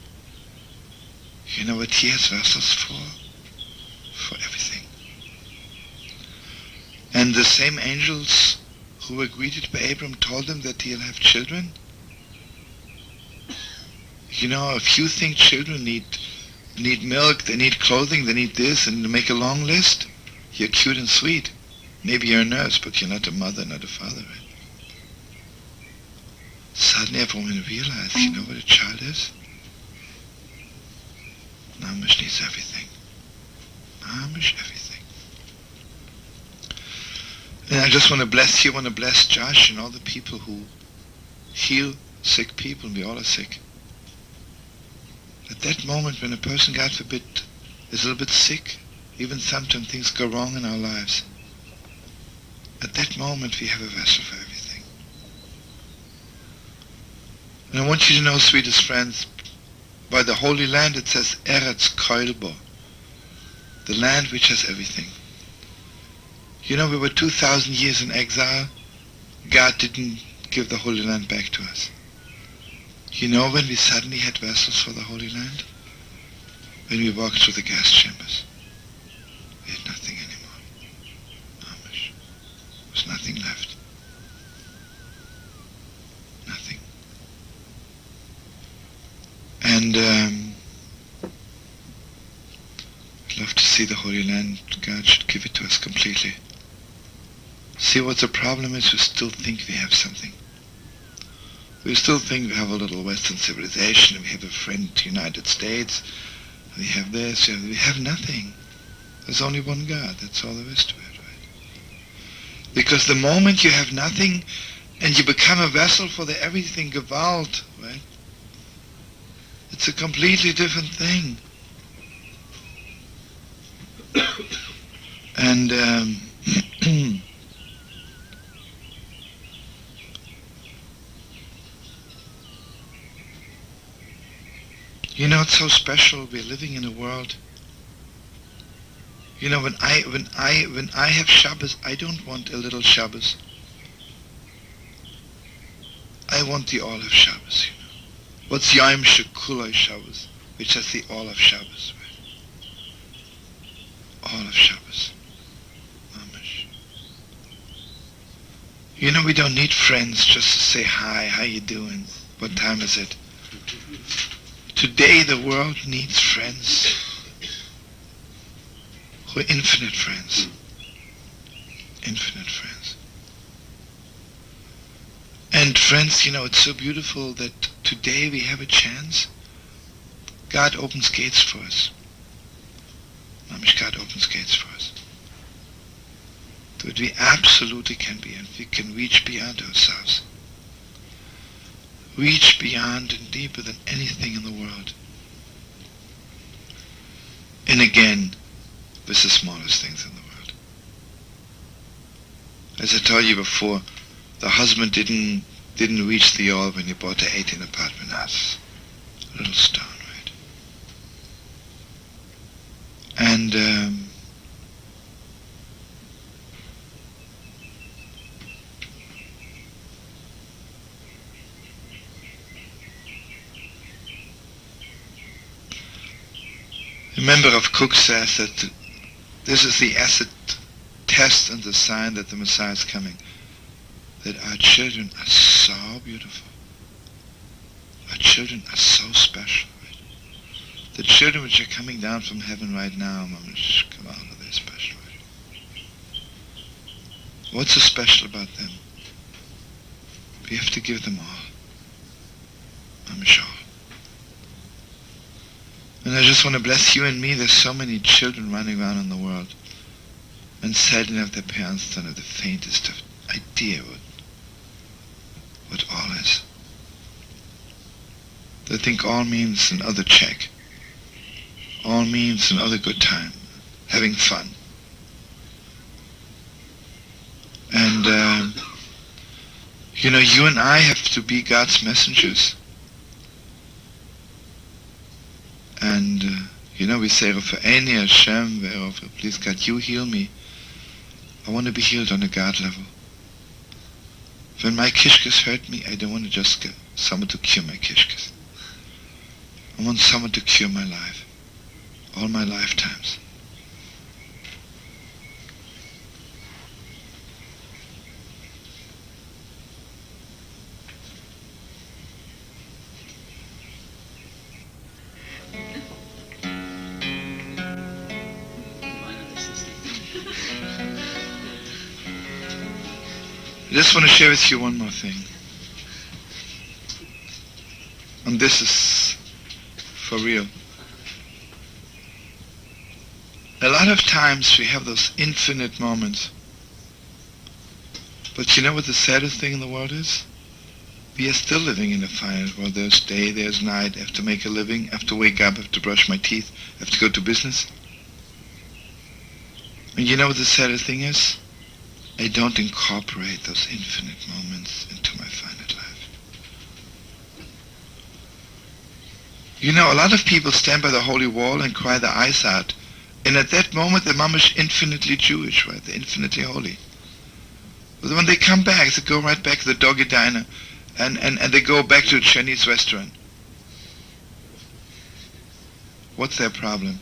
you know what he has vessels for? For everything. And the same angels who were greeted by Abram told him that he'll have children. You know, if you think children need milk, they need clothing, they need this, and to make a long list, you're cute and sweet. Maybe you're a nurse, but you're not a mother, not a father, right? Suddenly everyone realized, you know what a child is? Mamish needs everything. Mamish everything. And I just want to bless you, want to bless Josh and all the people who heal sick people, and we all are sick. At that moment when a person, God forbid, is a little bit sick, even sometimes things go wrong in our lives, at that moment we have a vessel for everything. And I want you to know, sweetest friends, by the Holy Land it says Eretz Koilbo, the land which has everything. You know, we were 2,000 years in exile. God didn't give the Holy Land back to us. You know when we suddenly had vessels for the Holy Land? When we walked through the gas chambers. We had nothing anymore. Amish. There was nothing left. Nothing. And I'd love to see the Holy Land. God should give it to us completely. See, what the problem is, we still think we have something. We still think we have a little Western civilization, we have a friend to the United States, we have this, we have nothing. There's only one God, that's all there is to it, right? Because the moment you have nothing and you become a vessel for the everything Gewalt, right? It's a completely different thing. And you know, it's so special. We're living in a world. You know, when I have Shabbos, I don't want a little Shabbos. I want the all of Shabbos. You know, what's Yom Shekulai Shabbos, which is the all of Shabbos, right? All of Shabbos. Mamash. You know, we don't need friends just to say hi. How you doing? What time is it? Today the world needs friends. We're infinite friends. Infinite friends. And friends, you know, it's so beautiful that today we have a chance. God opens gates for us. Mamish, God opens gates for us. That we absolutely can be, and we can reach beyond ourselves. Reach beyond and deeper than anything in the world. And again, with the smallest things in the world. As I told you before, the husband didn't reach the all when he bought the 18 apartment house. A little stone, right? And a member of Cook says that this is the acid test and the sign that the Messiah is coming. That our children are so beautiful. Our children are so special. Right? The children which are coming down from heaven right now, Mamish, come on, they're special. Right? What's so special about them? We have to give them all. Mamish, all. And I just want to bless you and me. There's so many children running around in the world. And sadly enough, their parents don't have the faintest of idea what all is. They think all means another check. All means another good time. Having fun. And, you know, you and I have to be God's messengers. And, you know, we say, Rafa'eni Hashem, please God, you heal me. I want to be healed on a God level. When my kishkas hurt me, I don't want to just get someone to cure my kishkas. I want someone to cure my life. All my lifetimes. I just want to share with you one more thing. And this is for real. A lot of times we have those infinite moments. But you know what the saddest thing in the world is? We are still living in a finite world. There's day, there's night. I have to make a living. I have to wake up. I have to brush my teeth. I have to go to business. And you know what the saddest thing is? I don't incorporate those infinite moments into my finite life. You know, a lot of people stand by the holy wall and cry their eyes out. And at that moment, they're mamish infinitely Jewish, right? They're infinitely holy. But when they come back, they go right back to the doggy diner and they go back to a Chinese restaurant. What's their problem?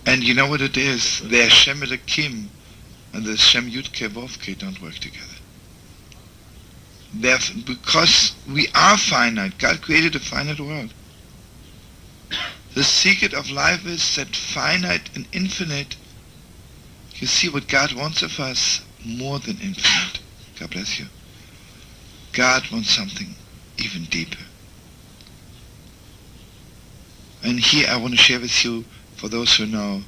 And you know what it is? Their Shem Elokim and the Shem Yudke Vovke don't work together. Because we are finite. God created a finite world. The secret of life is that finite and infinite, you see what God wants of us more than infinite. God bless you. God wants something even deeper. And here I want to share with you, for those who know,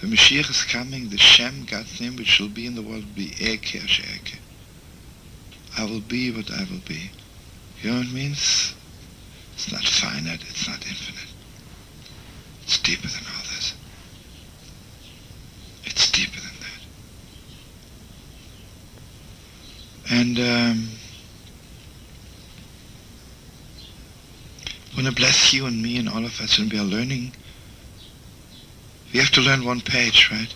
When Mashiach is coming, the Shem, God's name, which shall be in the world, will be Eke Asher Eke. I will be what I will be. You know what it means? It's not finite, it's not infinite. It's deeper than all this. It's deeper than that. And I want to bless you and me and all of us when we are learning. We have to learn one page, right?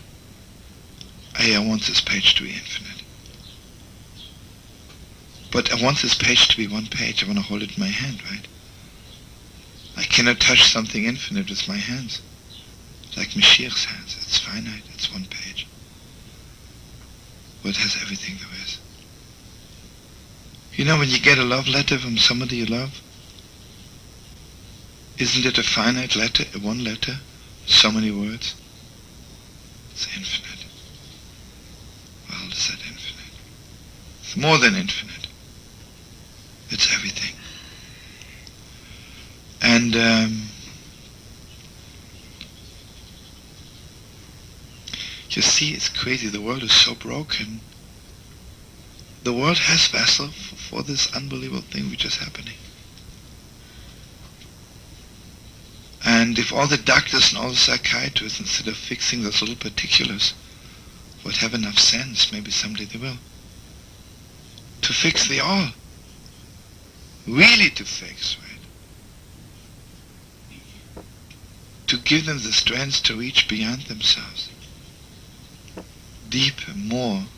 I want this page to be infinite. But I want this page to be one page. I want to hold it in my hand, right? I cannot touch something infinite with my hands. Like Mashiach's hands. It's finite. It's one page. But it has everything there is. You know, when you get a love letter from somebody you love, isn't it a finite letter, one letter, so many words? It's infinite. Well, is that infinite? It's more than infinite. It's everything. And you see, it's crazy. The world is so broken. The world has vessel for this unbelievable thing which is happening. And if all the doctors and all the psychiatrists, instead of fixing those little particulars, would have enough sense, maybe someday they will, to fix the all. Really to fix, right? To give them the strength to reach beyond themselves. Deeper, more.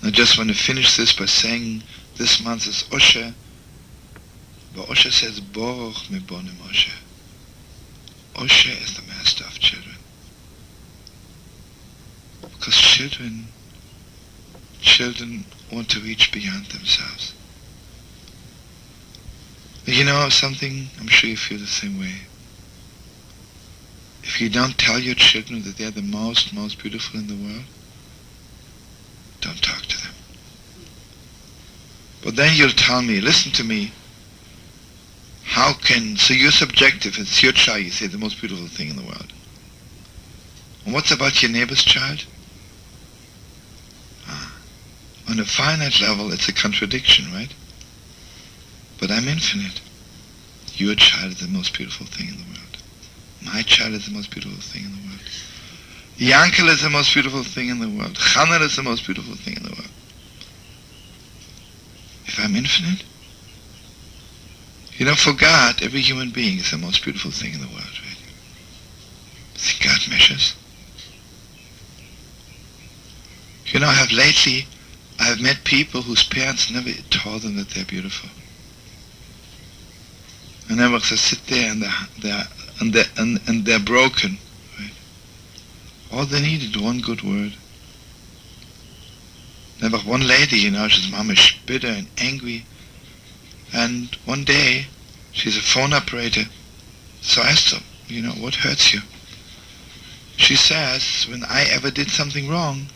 I just want to finish this by saying this month is Osher. But Osher says, Boruch mibonim Osher. Osher is the master of children. Because children want to reach beyond themselves. You know something? I'm sure you feel the same way. If you don't tell your children that they're the most beautiful in the world, don't talk to them. But then you'll tell me, listen to me, so you're subjective, it's your child, you say the most beautiful thing in the world. And what's about your neighbor's child? On a finite level, it's a contradiction, right? But I'm infinite. Your child is the most beautiful thing in the world. My child is the most beautiful thing in the world. Yankel is the most beautiful thing in the world. Chanel is the most beautiful thing in the world. If I'm infinite, you know, for God, every human being is the most beautiful thing in the world, right? See, God measures. You know, I have met people whose parents never told them that they're beautiful. And they sit there and they're broken, right? All they needed one good word. Never one lady, you know, she's mamish bitter and angry. And one day, she's a phone operator. So I asked her, you know, what hurts you? She says, when I ever did something wrong,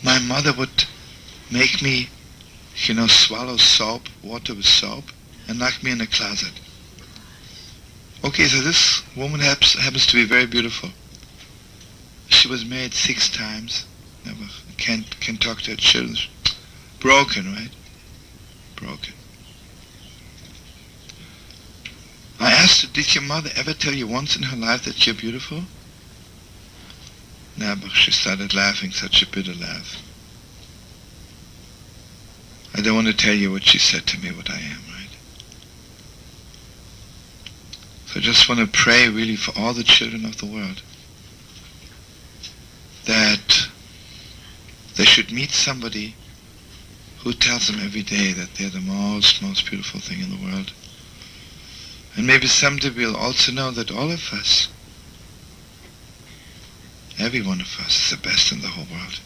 my mother would make me, you know, swallow soap, water with soap, and lock me in a closet. Okay, so this woman happens to be very beautiful. She was married 6 times. Never can't talk to her children. Broken, right? Broken. I asked her, did your mother ever tell you once in her life that you're beautiful? Never. She started laughing, such a bitter laugh. I don't want to tell you what she said to me, what I am, right? So I just want to pray really for all the children of the world that they should meet somebody who tells them every day that they're the most beautiful thing in the world. And maybe someday we'll also know that all of us, every one of us, is the best in the whole world.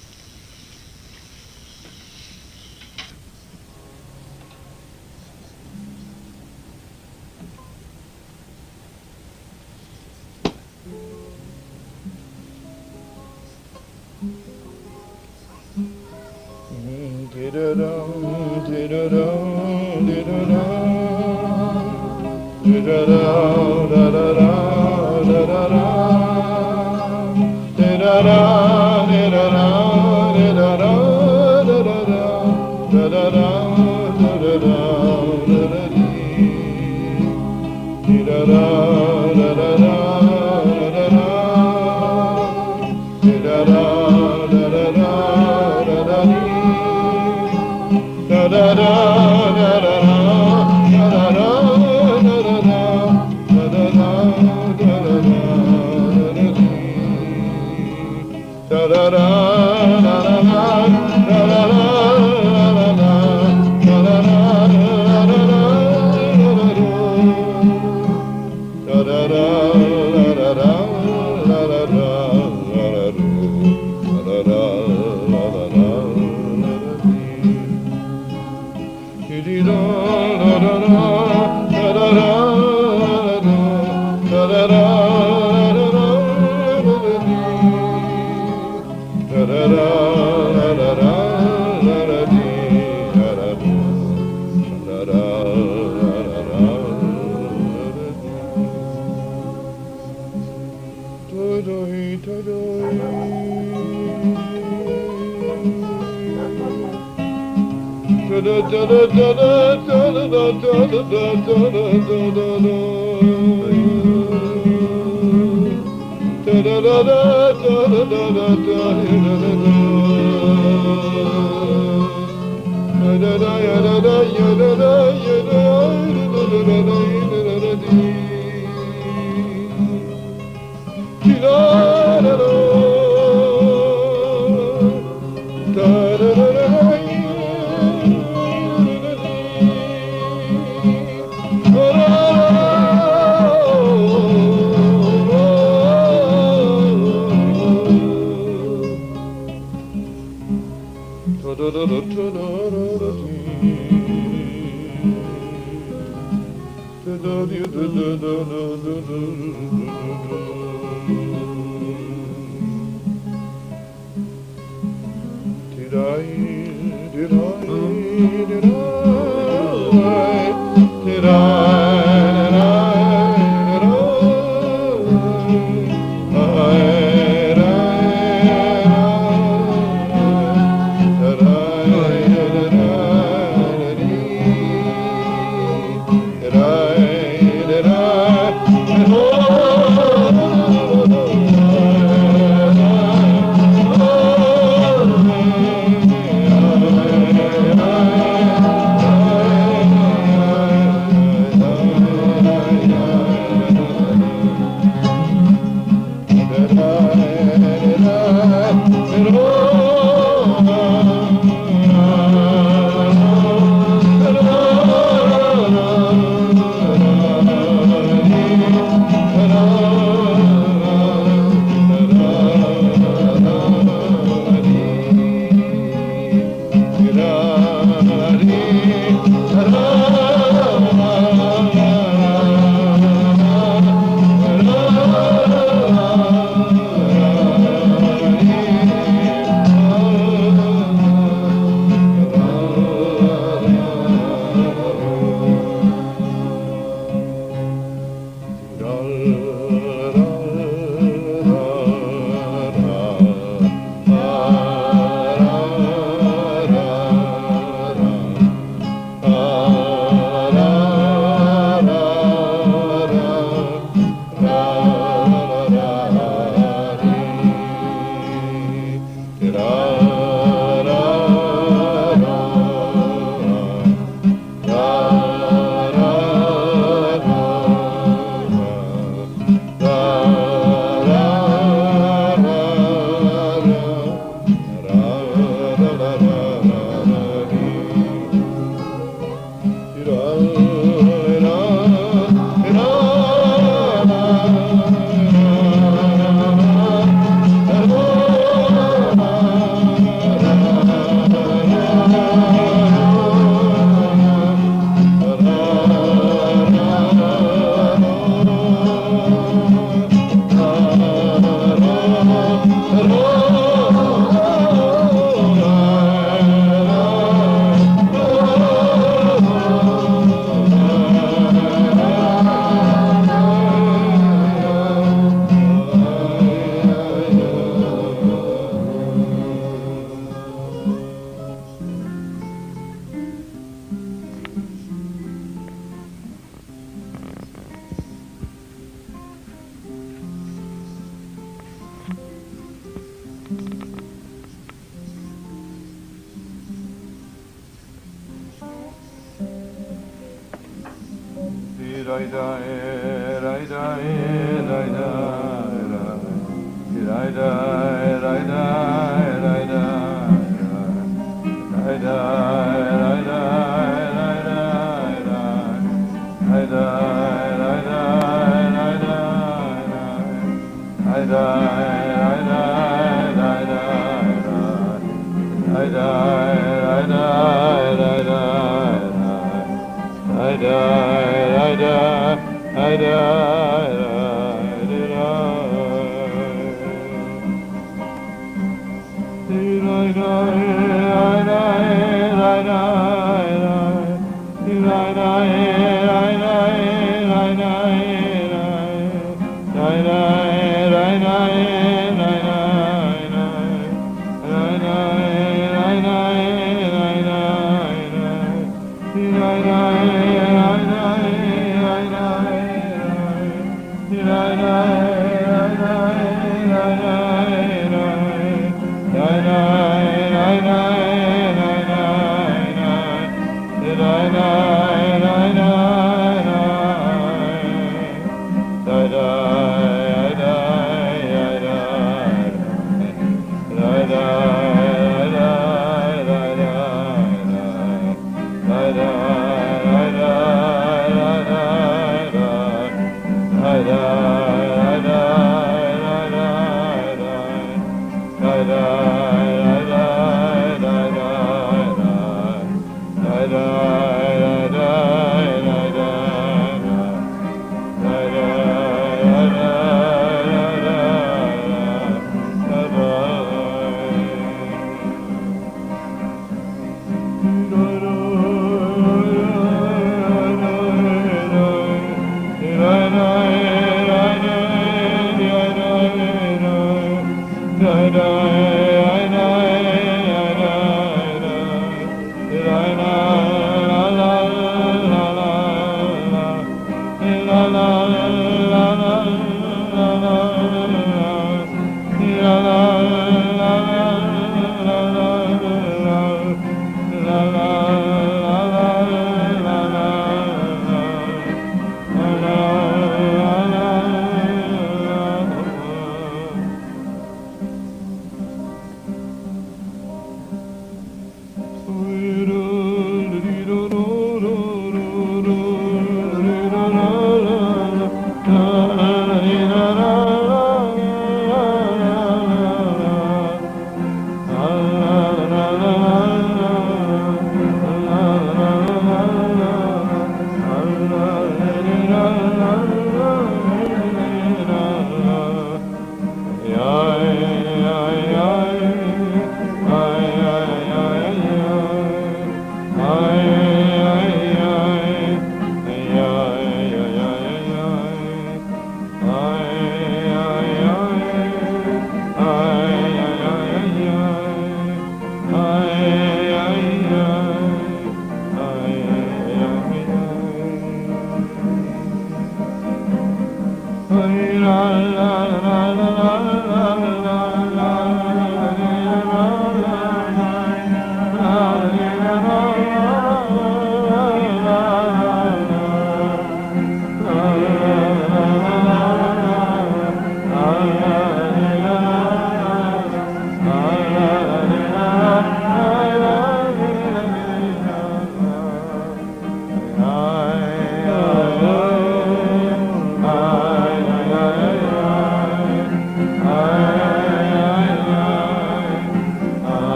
la